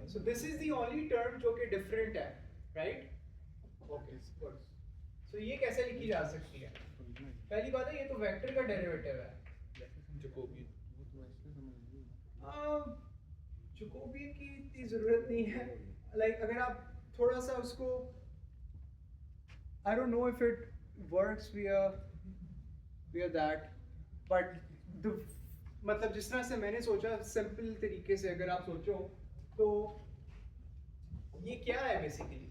So this is the only term जो कि different है, right? Okay, good. So ये कैसे लिखी जा सकती है? आएगा ना। पहली बात है ये तो वेक्टर का डेरिवेटिव है। जैकोबियन वो तो ऐसे समझ आएगी। जकोबियन की इतनी ज़रूरत नहीं है। लाइक अगर आप थोड़ा सा उसको I don't know if it works via that, but the मतलब जिस तरह से मैंने सोचा सिंपल तरीके से अगर आप सोचो तो ये क्या है बेसिकली?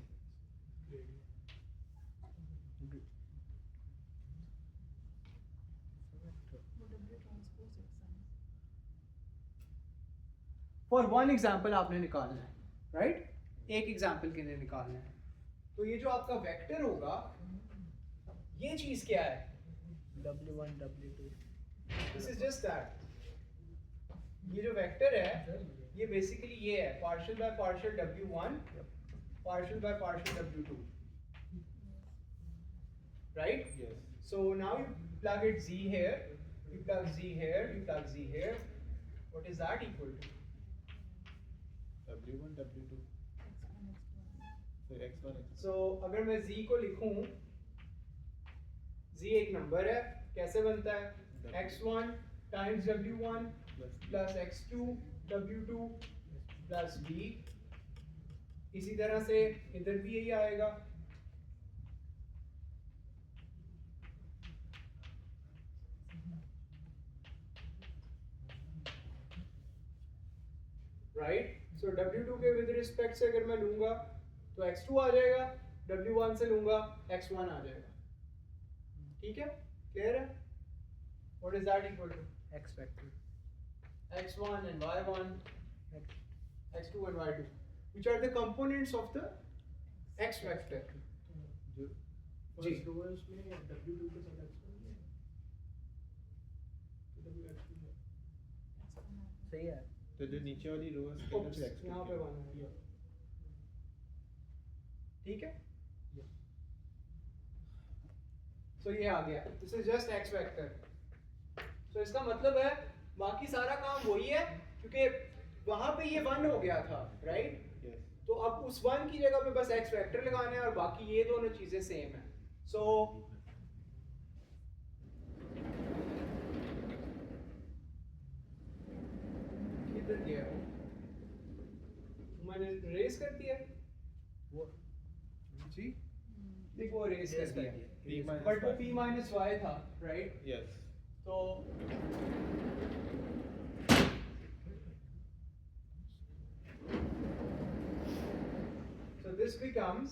फॉर वन एग्जाम्पल आपने निकालना है, राइट? एक एग्जाम्पल के लिए निकालना है। तो ये जो आपका वेक्टर होगा ये चीज क्या है? W1 W2 this is just that. ये जो वेक्टर है ये बेसिकली ये है partial by partial W1 partial by partial W2, right? Yes So now you plug it z here, you plug z here, you plug z here. What is that equal to? W1 W2 फिर x1 x2 So अगर मैं z को लिखूं, z एक नंबर है, कैसे बनता है? x1 times w1 plus x2 w2 plus b। इसी तरह से इधर भी यही आएगा। राइट? सो W2 के विद रिस्पेक्ट से अगर मैं लूंगा तो x2 आ जाएगा, W1 से लूंगा x1 आ जाएगा। ठीक है? क्लियर है? What is that equal to? X vector x1 and y1, X x2 and y2, which are the components of the x vector. जो जी। फर्स्ट रो है उसमें W2 के साथ x1 है तो W2 है। सही है। तो जो नीचे वाली रो है उसके Oops, अंदर x2 यहाँ पे 1 है। ठीक है? So ये आ गया। This is just x vector. So इसका मतलब है बाकी सारा काम वही है क्योंकि वहां पे ये 1 हो गया था, राइट? यस तो अब उस 1 की जगह पे बस x वेक्टर लगाना है और बाकी ये दोनों चीजें सेम है। सो किधर गया वो? मैंने रेस कर दिया वो जी, देखो वो रेस Erase कर कर दिया दिया। बट वो p माइनस y था, राइट? यस तो so this becomes,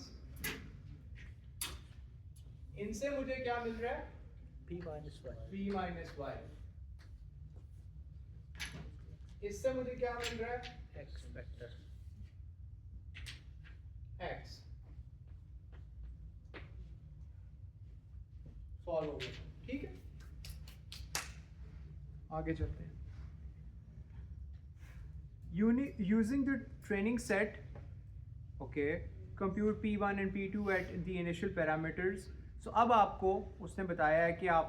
इनसे मुझे क्या मिल रहा है? P minus Y p minus y। इससे मुझे क्या मिल रहा है? X vector x। सॉल्व हो गया, ठीक है? आगे चलते हैं। Using the training set, okay, compute p1 and p2 at the initial parameters. So अब आपको उसने बताया है कि आप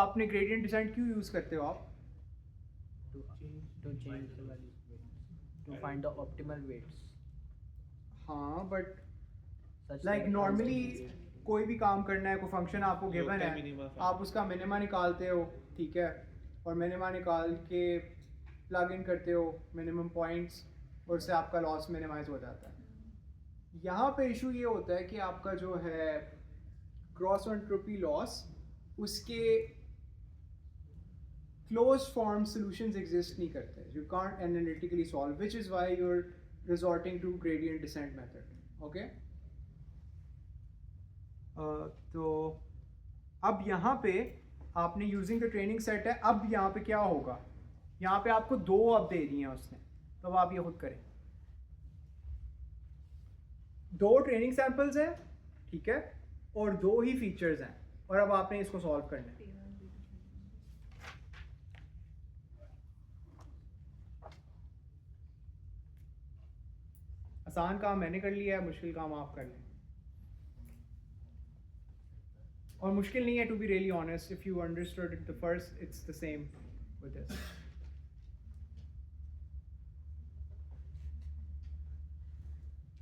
आपने gradient descent क्यों यूज करते हो आप? to change the values to find the optimal weights. हाँ, but Such like that normally कोई भी काम करना है, कोई फंक्शन आपको Local गिवन है, minima find. आप उसका मिनिमा निकालते हो, ठीक है? और मिनिमा निकाल के प्लग इन करते हो मिनिमम पॉइंट्स और उससे आपका लॉस मिनिमाइज हो जाता है। यहाँ पे इशू ये होता है कि आपका जो है क्रॉस एंट्रोपी लॉस, उसके क्लोज फॉर्म सॉल्यूशंस एग्जिस्ट नहीं करते, you can't analytically solve, which is why you are resorting to gradient descent method. Okay, तो अब यहाँ पे आपने यूजिंग द ट्रेनिंग सेट है, अब यहाँ पे क्या होगा? यहाँ पे आपको 2 अब दे दिए हैं उसने, तो अब आप ये खुद करें। 2 ट्रेनिंग सैंपल्स हैं, ठीक है, और 2 ही फीचर्स हैं, और अब आपने इसको सॉल्व करना है। आसान काम मैंने कर लिया है, मुश्किल काम आप कर लें। और मुश्किल नहीं है, to be really honest, if you understood it the first, it's the same with this.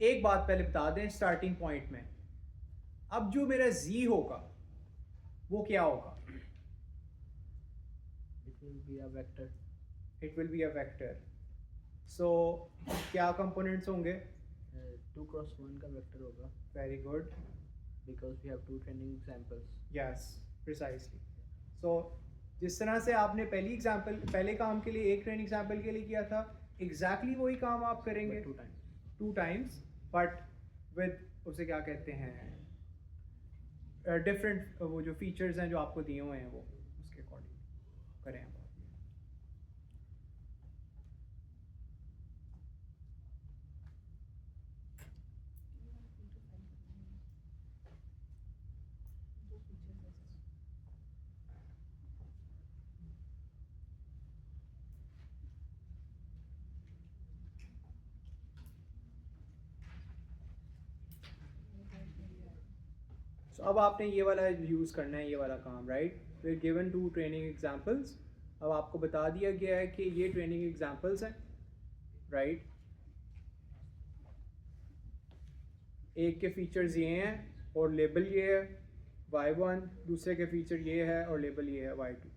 एक बात पहले बता दें स्टार्टिंग पॉइंट में, अब जो मेरा z होगा वो क्या होगा? It will be a vector. It will be a vector. So क्या components होंगे? 2 cross 1 का vector होगा Very good. because we have 2 training examples. Yes, precisely. So जिस तरह से आपने पहले काम के लिए एक ट्रेनिंग एग्जाम्पल के लिए किया था, exactly वही काम आप करेंगे But 2 times. 2 times, but with उसे क्या कहते हैं, different वो जो features हैं जो आपको दिए हुए हैं वो उसके अकॉर्डिंग करें आप. So अब आपने ये वाला यूज़ करना है, ये वाला काम, right? We are given 2 training examples. अब आपको बता दिया गया है कि ये ट्रेनिंग एग्जांपल्स हैं, राइट? एक के फीचर्स ये हैं और लेबल ये है y1, दूसरे के फीचर ये है और लेबल ये है y2.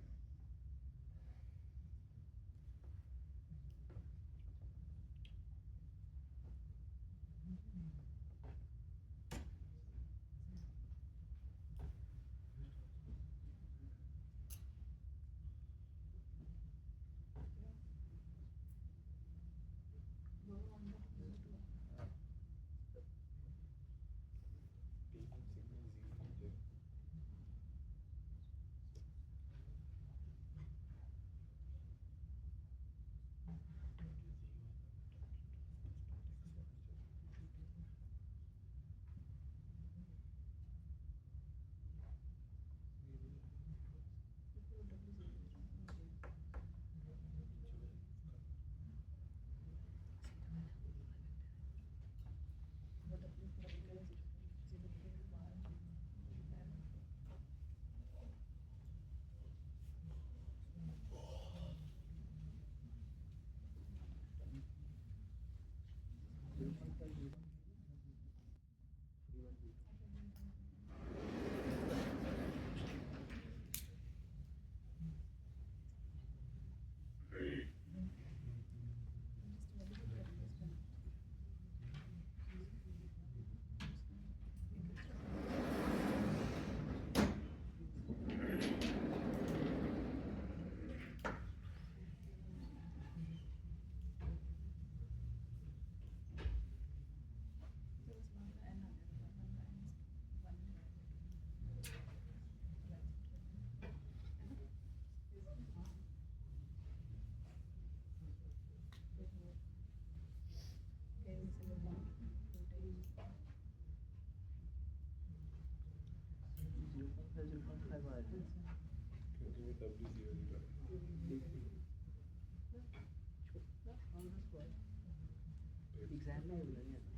एग्जाम में बोला नहीं आता.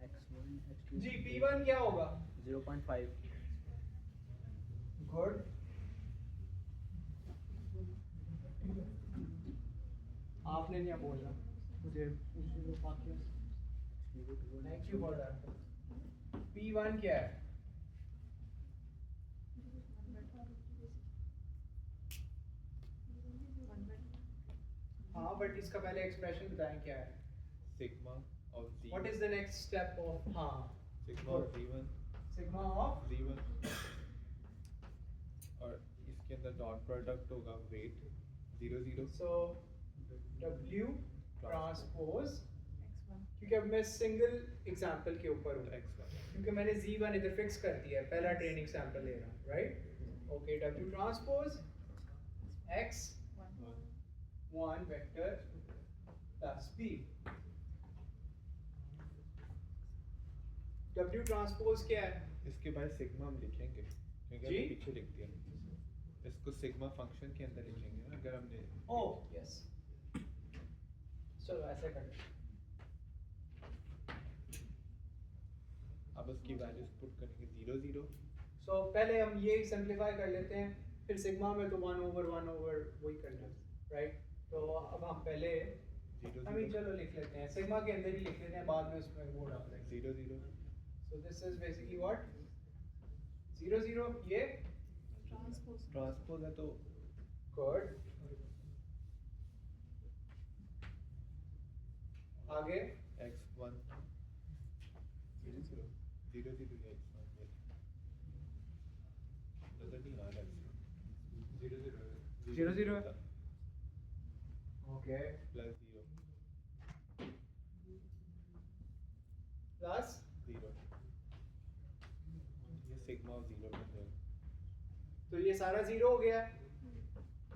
x1 x2 जी P1 क्या होगा? 0.5. गुड. आपने नहीं बोला मुझे thank you for that. P1 क्या है? हाँ बट इसका पहले एक्सप्रेशन बताएं क्या है? Sigma of z. What is the next step of हाँ sigma of z1 sigma of z1 और इसके अंदर डॉट प्रोडक्ट होगा वेट 0 0. सो W ट्रांसपोज, क्योंकि अब मैं सिंगल एग्जांपल के ऊपर हूँ x1 क्योंकि मैंने Z1 इधर फिक्स कर दिया है, पहला ट्रेनिंग सैंपल ले रहा हूँ, right? Okay, W transpose x1 vector plus b. W transpose क्या है? इसके बाद सिग्मा हम लिखेंगे क्योंकि जी? हमने पीछे लिख दिया इसको सिग्मा फंक्शन के अंदर लिखेंगे ना अगर हमने ओह यस, चलो ऐसे कर लें। अब उसकी वैल्यूज पुट करेंगे 0 0 सो पहले हम ये सिंप्लीफाई कर लेते हैं, फिर सिग्मा में तो 1/1 वही करना है, राइट? तो अब हम पहले 0 हम ही चलो लिख लेते हैं, सिग्मा के अंदर ही लिख लेते हैं, बाद में उसमें वो डाल देंगे। 0 0 So this is basically what? 0 0 ये Transpose. ट्रांसपोज है तो good. आगे x1 0 0 0 0 या x1 ये नजर नहीं आ रहा 0 0 0 0 okay प्लस 0 plus 0 ये सिग्मा 0 बन जाएगा तो ये सारा 0 हो गया।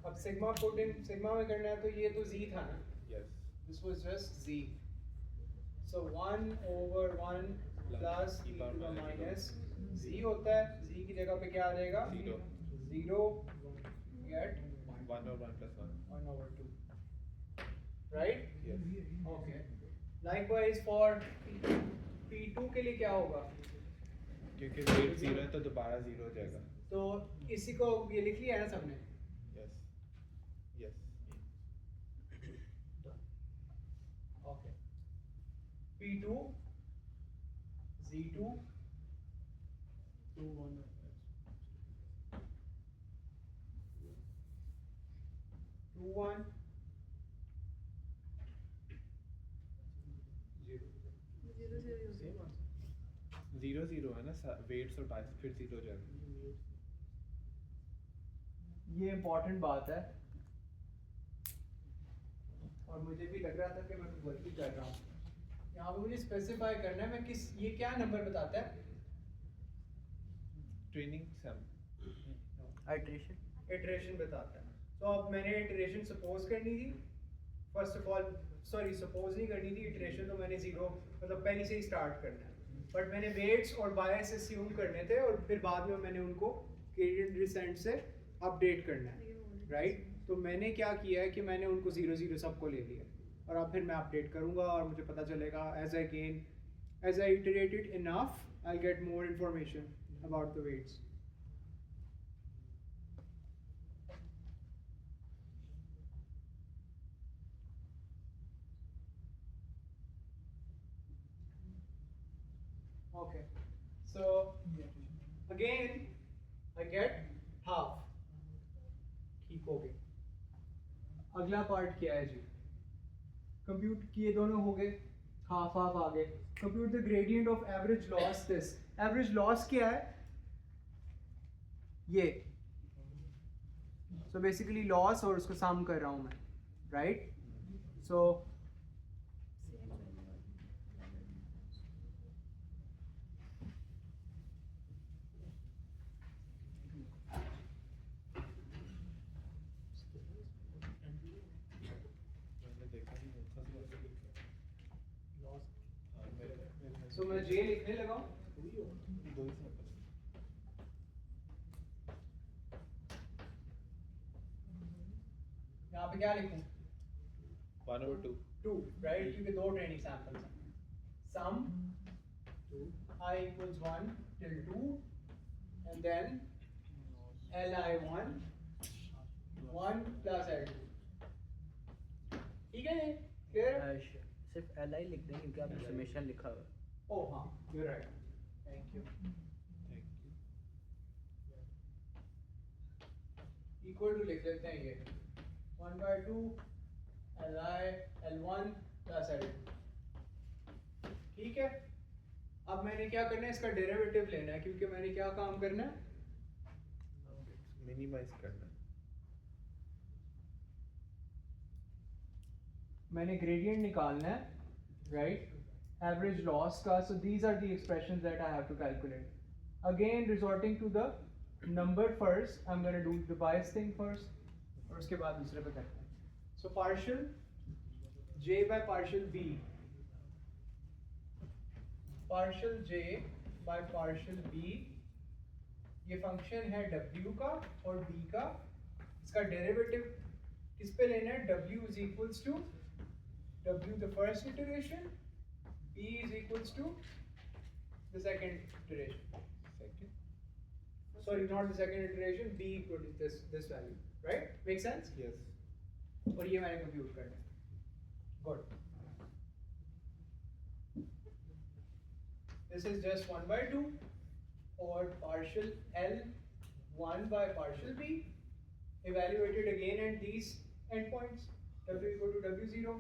अब सिग्मा पुट इन सिग्मा में करना है तो ये तो z था ना, yes this was just z, so 1/1 plus e to the minus z होता है, z की जगह पे क्या आ जाएगा? 0 0 get 1 और 1 plus 1 1/2, right? yes Okay. Likewise for P2 के लिए क्या होगा? क्योंकि वेट 0 है तो दोबारा 0 हो जाएगा तो इसी को ये लिख लिया है ना सबने? Yes yes Okay. P2 Z2 2 1 2 1 0 0 है ना वेट्स और बाइस फिर 0 हो जाएगा ये इम्पोर्टेंट बात है और मुझे भी लग रहा था कि मैं कुछ गलती कर रहा हूँ। यहाँ पे मुझे स्पेसिफाई करना है मैं किस, ये क्या नंबर बताता है? ट्रेनिंग सम इटरेशन बताता है। तो अब मैंने इटरेशन सपोज करनी थी, first of all sorry suppose नहीं करनी थी, इटरेशन तो मैंने 0 मतलब पहले से ही स्टार्ट करना है, बट मैंने वेट्स और बायस अस्यूम करने थे और फिर बाद में मैंने उनको ग्रेडिएंट डिसेंट से अपडेट करना है, राइट? तो मैंने क्या किया है कि मैंने उनको 0 0 सबको ले लिया और अब फिर मैं अपडेट करूँगा और मुझे पता चलेगा as I iterated enough I get more information about the weights. Okay, so again I get half, ठीक हो गए। अगला पार्ट क्या है जी? कंप्यूट किए दोनों हो गए, हाफ हाफ आ गए। Compute the gradient of average loss this, average loss क्या है? ये सो बेसिकली लॉस और उसको सम कर रहा हूँ मैं, राइट? सो मैंने देखा नहीं अच्छा से सो मैं जे लिखने लगा हूँ। दो ही सैंपल यहाँ पे क्या लिखूँ? 1/2 2, right? क्योंकि दो ट्रेनिंग सैंपल्स हैं। Sum I equals 1 till 2 and then Li1 1 plus L2। ठीक है ये? Clear? सिर्फ LI लिख दें क्योंकि आपने समेशन लिखा हुआ है। Oh हाँ, you're right. Thank you. Thank you Equal to लिख लेते हैं ये 1/2 Li L1 plus L2। ठीक है? अब मैंने क्या करना है, इसका डेरिवेटिव लेना है क्योंकि मैंने क्या काम करना है? मिनिमाइज करना मैंने ग्रेडियंट निकालना है, राइट? एवरेज लॉस का, so these are the expressions that I have to calculate. Again resorting to the number first, I'm going to do the bias thing first और उसके बाद दूसरे पे करते हैं। So partial J by partial B partial j bye partial b, ये फंक्शन है w का और b का, इसका डेरिवेटिव किस पे लेना है? w is equals to w the first iteration, b is equals to the second iteration, sorry not the second iteration, b equal to this value, right? Make sense? Yes. और ये मैंने कंप्यूट करना है. Good. This is just 1 by 2 or partial L 1 by partial b evaluated again at these endpoints, w equal to w0.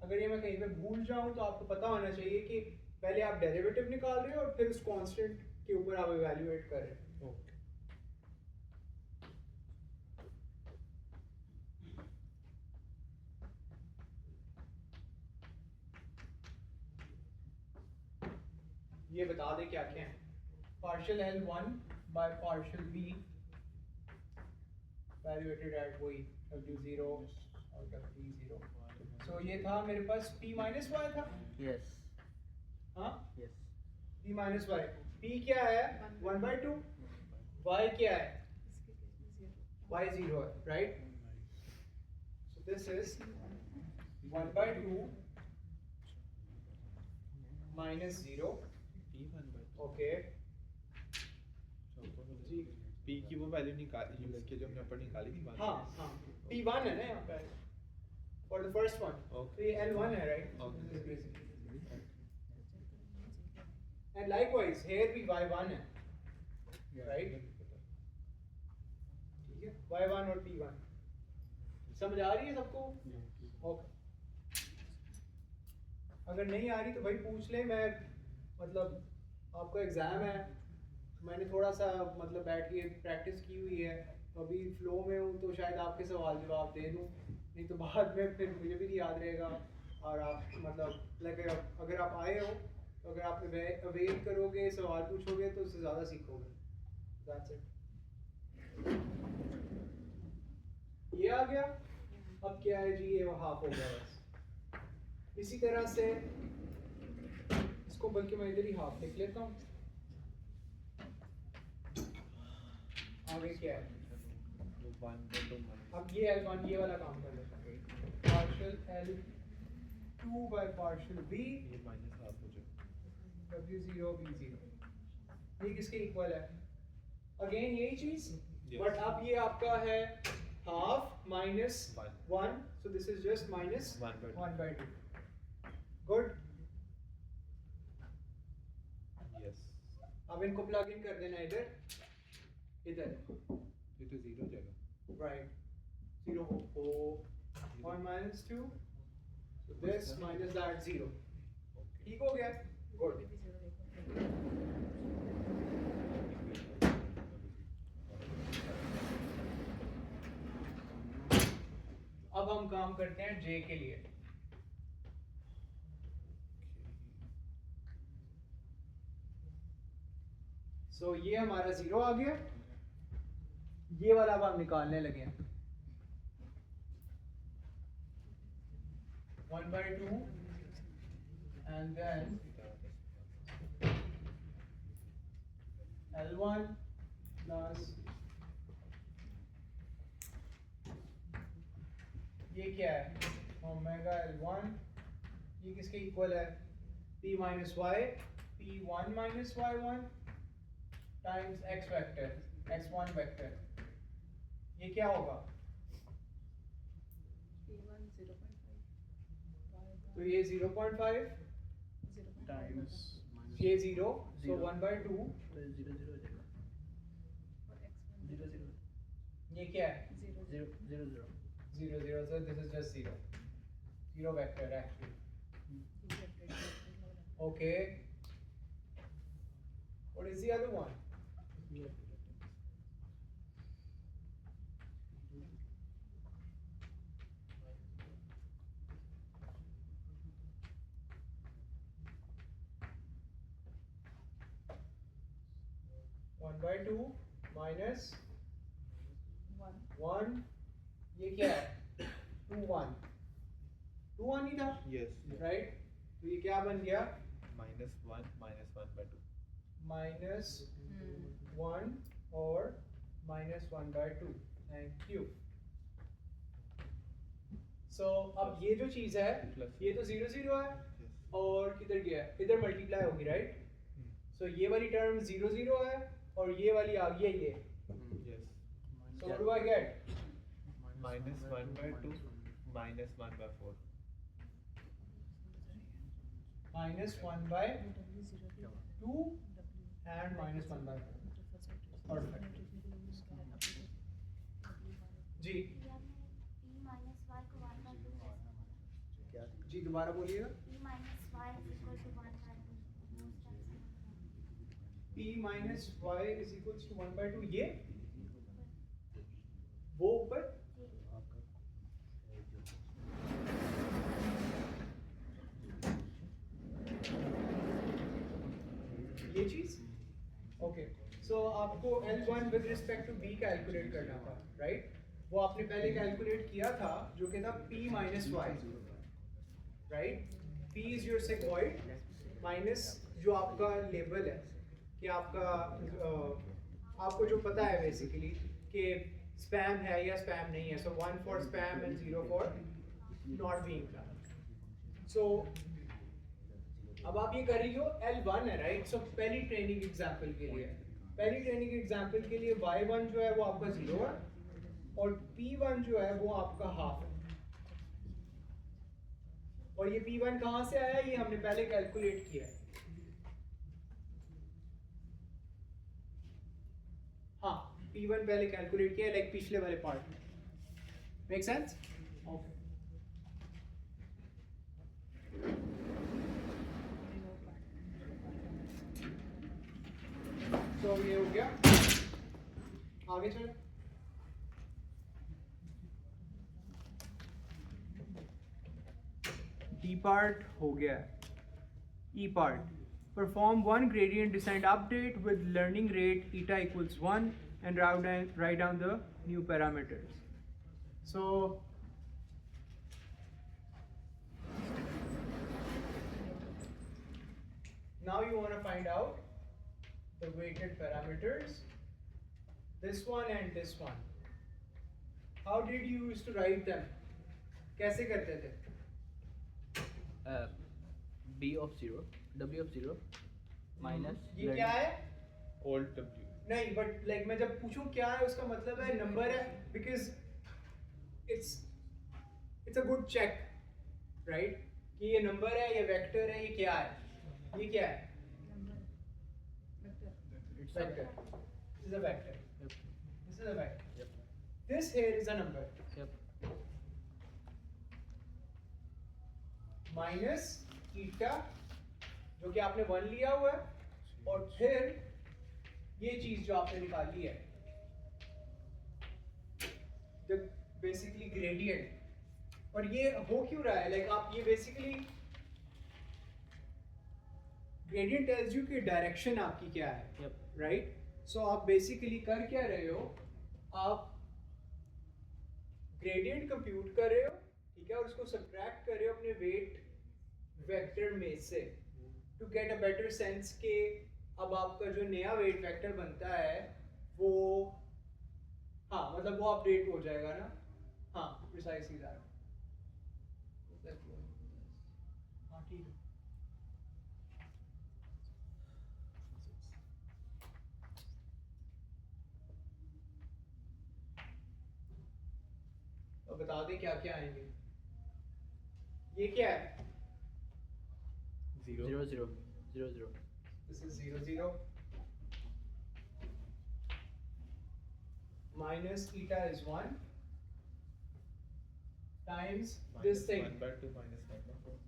अगर ये मैं कहीं पे भूल जाऊं तो आपको पता होना चाहिए कि पहले आप डेरिवेटिव निकाल रहे हो और फिर उस कांस्टेंट के ऊपर आप इवैल्यूएट कर रहे हो. Okay. ये बता दें क्या क्या है. Partial L1 by partial B evaluated at वही W0 और W0. सो ये था मेरे पास P माइनस y था. Yes. हाँ, Yes. P minus y. P क्या है? 1 by 2. Y क्या है? Y 0 है, right? So this is 1 by 2 minus 0. P1 by 2. Okay. Ji. P की वो वैल्यू निकाली यूज की जो हमने ऊपर निकाली थी. हाँ हाँ. P1 है ना यहाँ पे. For the first one. Okay. तो ये L1 है, right? Okay. This is basically. And likewise here भी Y1 है, right? ठीक है. Y1 और P1. समझ आ रही है सबको? Okay. अगर नहीं आ रही तो भाई पूछ ले. मैं मतलब आपका एग्जाम है, मैंने थोड़ा सा मतलब बैठ के प्रैक्टिस की हुई है, अभी फ्लो में हूँ तो शायद आपके सवाल जवाब दे दूँ, नहीं तो बाद में फिर मुझे भी नहीं याद रहेगा. और आप मतलब अगर आप आए हो तो अगर आप अवेल करोगे, सवाल पूछोगे तो उससे ज़्यादा सीखोगे. That's it. ये आ गया. अब क्या है जी, ये हाफ हो गया बस. इसी तरह से इसको बल्कि मैं इधर ही हाफ लिख लेता हूँ. आगे क्या है? अब ये L1 ये वाला काम कर लेता हूँ. Partial L2 bye partial B ये माइनस हाफ हो जाए. W0 B0. ये किसके इक्वल है? अगेन यही चीज, Yes. बट अब ये आपका है half minus One. 1, so this is just minus 1 by 2. 1 by 2. Good. Yes. अब इनको प्लग इन कर देना इधर इधर. ये तो 0 हो जाएगा. Right. 0 1 minus 2. So this minus that 0. ठीक हो गया? Good. अब हम काम करते हैं J के लिए. So ये हमारा 0 आ गया. ये वाला अब हम निकालने लगे हैं. 1 by 2 and then L1 plus ये क्या है? Omega L1. ये किसके इक्वल है? P minus y, P1 minus y1 times x vector, x1 vector. ये क्या होगा? तो ये 0.5 Times ये 0, so 1 by 2. तो 0 0 हो जाएगा. 0 0 ये क्या है? 0 0 0. 0 0, so this is just 0. 0 vector actually. Okay. What is the other one? One by 2 minus 1. ये क्या है? 2 1. 2 1 ही था, यस राइट? तो ये क्या बन गया? -1 -1/2 -1 और -1/2. Thank you. सो अब ये जो चीज़ है Plus. ये तो 0 0 है यस और किधर गया? इधर मल्टीप्लाई होगी, राइट? सो ये वाली टर्म 0 0 है और ये वाली आ गई है ये. Yes So what do I get? -1/2 -1/4 -1/2 and -1/4. Perfect. जी p minus y को 1/2 क्या जी दोबारा बोलिएगा. p minus y is equal to 1/2. p minus y is equals to 1/2. ये वो ऊपर ये चीज. ओके, सो आपको L1 with respect to b calculate करना था, राइट? वो आपने पहले कैलकुलेट किया था जो कि था p minus y, right? p is your sigmoid minus जो आपका लेबल है कि आपका आपको जो पता है बेसिकली कि स्पैम है या स्पैम नहीं है. So 1 for spam and 0 for not being spam. So अब आप ये कर रही हो L1 है, राइट? सो पहली ट्रेनिंग एग्जांपल के लिए y1 जो है वो आपका 0 है और p1 जो है वो आपका हाफ है. और ये p1 कहाँ से आया? ये हमने पहले कैलकुलेट किया है. हाँ, p1 पहले कैलकुलेट किया है, लाइक पिछले वाले पार्ट में. Make sense? ओके. तो ये हो गया. आगे चलो. D part हो गया. E part. Perform one gradient descent update with learning rate eta equals 1 and write down the new parameters. So now you want to find out the weighted parameters, this one and this one. How did you used to write them? कैसे करते थे? b of 0 w of 0 minus ये क्या है? Alt W नहीं, but like मैं जब पूछूं क्या है उसका मतलब है नंबर है, because it's a good check, right? कि ये नंबर है, ये वेक्टर है, ये क्या है? ये क्या है? it's Vector. This is a vector. Yep. This is a vector. Yep. This here is a number. Yep. Minus theta जो कि आपने 1 लिया हुआ है और फिर ये चीज जो आपने निकाली है बेसिकली ग्रेडियंट. और ये हो क्यों रहा है? लाइक आप ये बेसिकली ग्रेडियंट टेल्स यू कि डायरेक्शन आपकी क्या है, Yep. राइट? सो आप बेसिकली कर क्या रहे हो? आप ग्रेडियंट कंप्यूट कर रहे हो, ठीक है, और उसको सब्ट्रैक्ट कर रहे हो अपने वेट वेक्टर में से to get a better sense के अब आपका जो नया वेट वेक्टर बनता है वो, हाँ मतलब वो अपडेट हो जाएगा ना. हाँ, प्रिसाइसली दैट. हाँ ठीक है. तो बता दें क्या क्या आएंगे. ये क्या है? 0 0 0 0 0 This is 0 0 minus eta is 1 times this thing 1/2 -1/4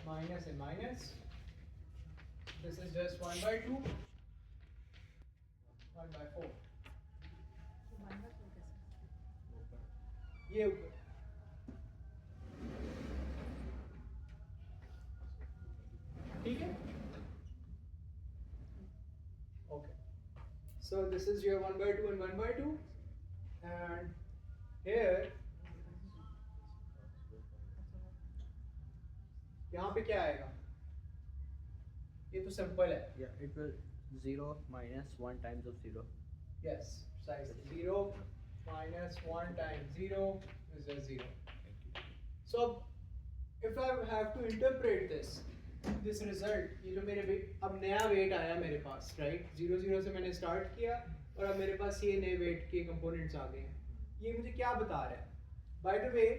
minus and minus. This is just 1/2 1/4. ये ऊपर ठीक है. Okay, so this is your 1/2 and 1/2 and here यहाँ पे क्या आएगा? ये तो सिंपल है. Yeah, it will 0 minus 1 times of 0. Yes, precisely. 0 minus 1 times 0 is a 0. So, if I have to interpret this result, ये जो मेरे अब नया weight आया मेरे पास, right? 0 0 से मैंने start किया और अब मेरे पास ये नए weight के components आ गए हैं. ये मुझे क्या बता रहा है? By the way,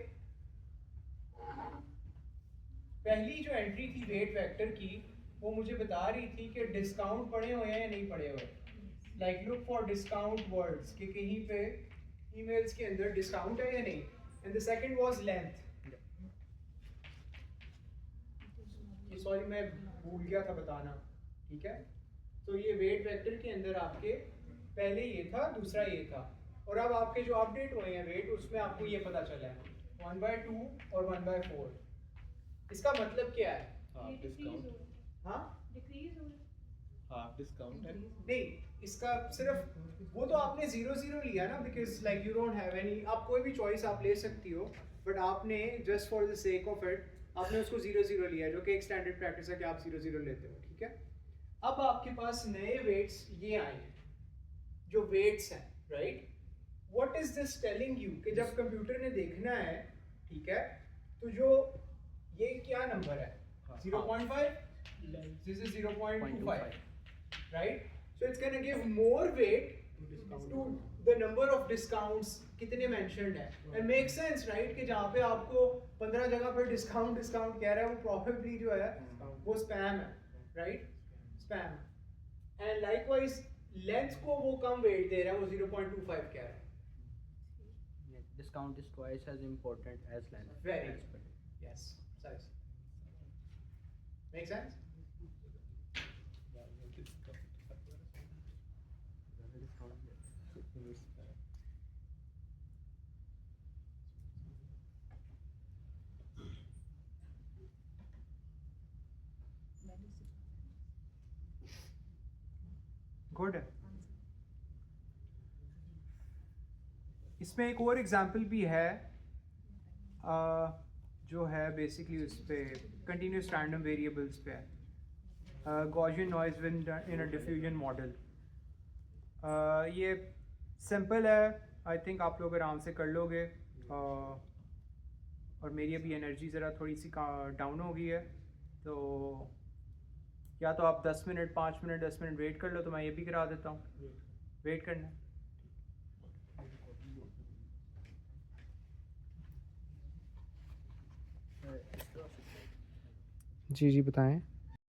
पहली जो एंट्री थी वेट वेक्टर की वो मुझे बता रही थी कि डिस्काउंट पड़े हुए हैं या नहीं पड़े हुए. Like look for discount words कि कहीं पे ईमेल्स के अंदर डिस्काउंट है या नहीं. And the second was length. ये सॉरी मैं भूल गया था बताना. ठीक है, तो ये वेट वेक्टर के अंदर आपके पहले ये था, दूसरा ये था, और अब आपके जो अपडेट हुए हैं वेट उसमें आपको ये पता चला है 1/2 और 1/4. इसका मतलब क्या है? Half discount. हाँ डिक्रीज हो रहा हाफ डिस्काउंट है. नहीं, इसका सिर्फ वो तो आपने 0 0 लिया ना, because like you don't have any. आप कोई भी चॉइस आप ले सकती हो, बट आपने just for the sake of it आपने उसको 0 0 लिया, जो कि एक स्टैंडर्ड प्रैक्टिस है कि आप 0 0 लेते हो. ठीक है, अब आपके पास नए वेट्स ये आए हैं जो वेट्स हैं, right? What is this telling you कि जब कंप्यूटर ने देखना है, ठीक है, तो जो ये क्या नंबर है 0.5, this is 0.25, right? So it's going to give more weight to the number of discounts कितने mentioned है. And makes sense, right? कि जहाँ पे आपको 15 जगह पर डिस्काउंट कह रहा है वो probably जो है वो spam है, right? Spam. And likewise length को वो कम weight दे रहा है, वो 0.25 कह रहा है. Discount is twice as important as length. Very good. Yes, size. Make sense? Good. इसमें एक और एग्जांपल भी है जो है बेसिकली उस पे कंटिन्यूस रैंडम वेरिएबल्स पे है. Gaussian noise in a diffusion model. ये सिंपल है, आई थिंक आप लोग आराम से कर लोगे. और मेरी अभी एनर्जी ज़रा थोड़ी सी डाउन हो गई है, तो या तो आप 10 मिनट 5 मिनट 10 मिनट वेट कर लो, तो मैं ये भी करा देता हूँ. वेट करना. जी बताएं.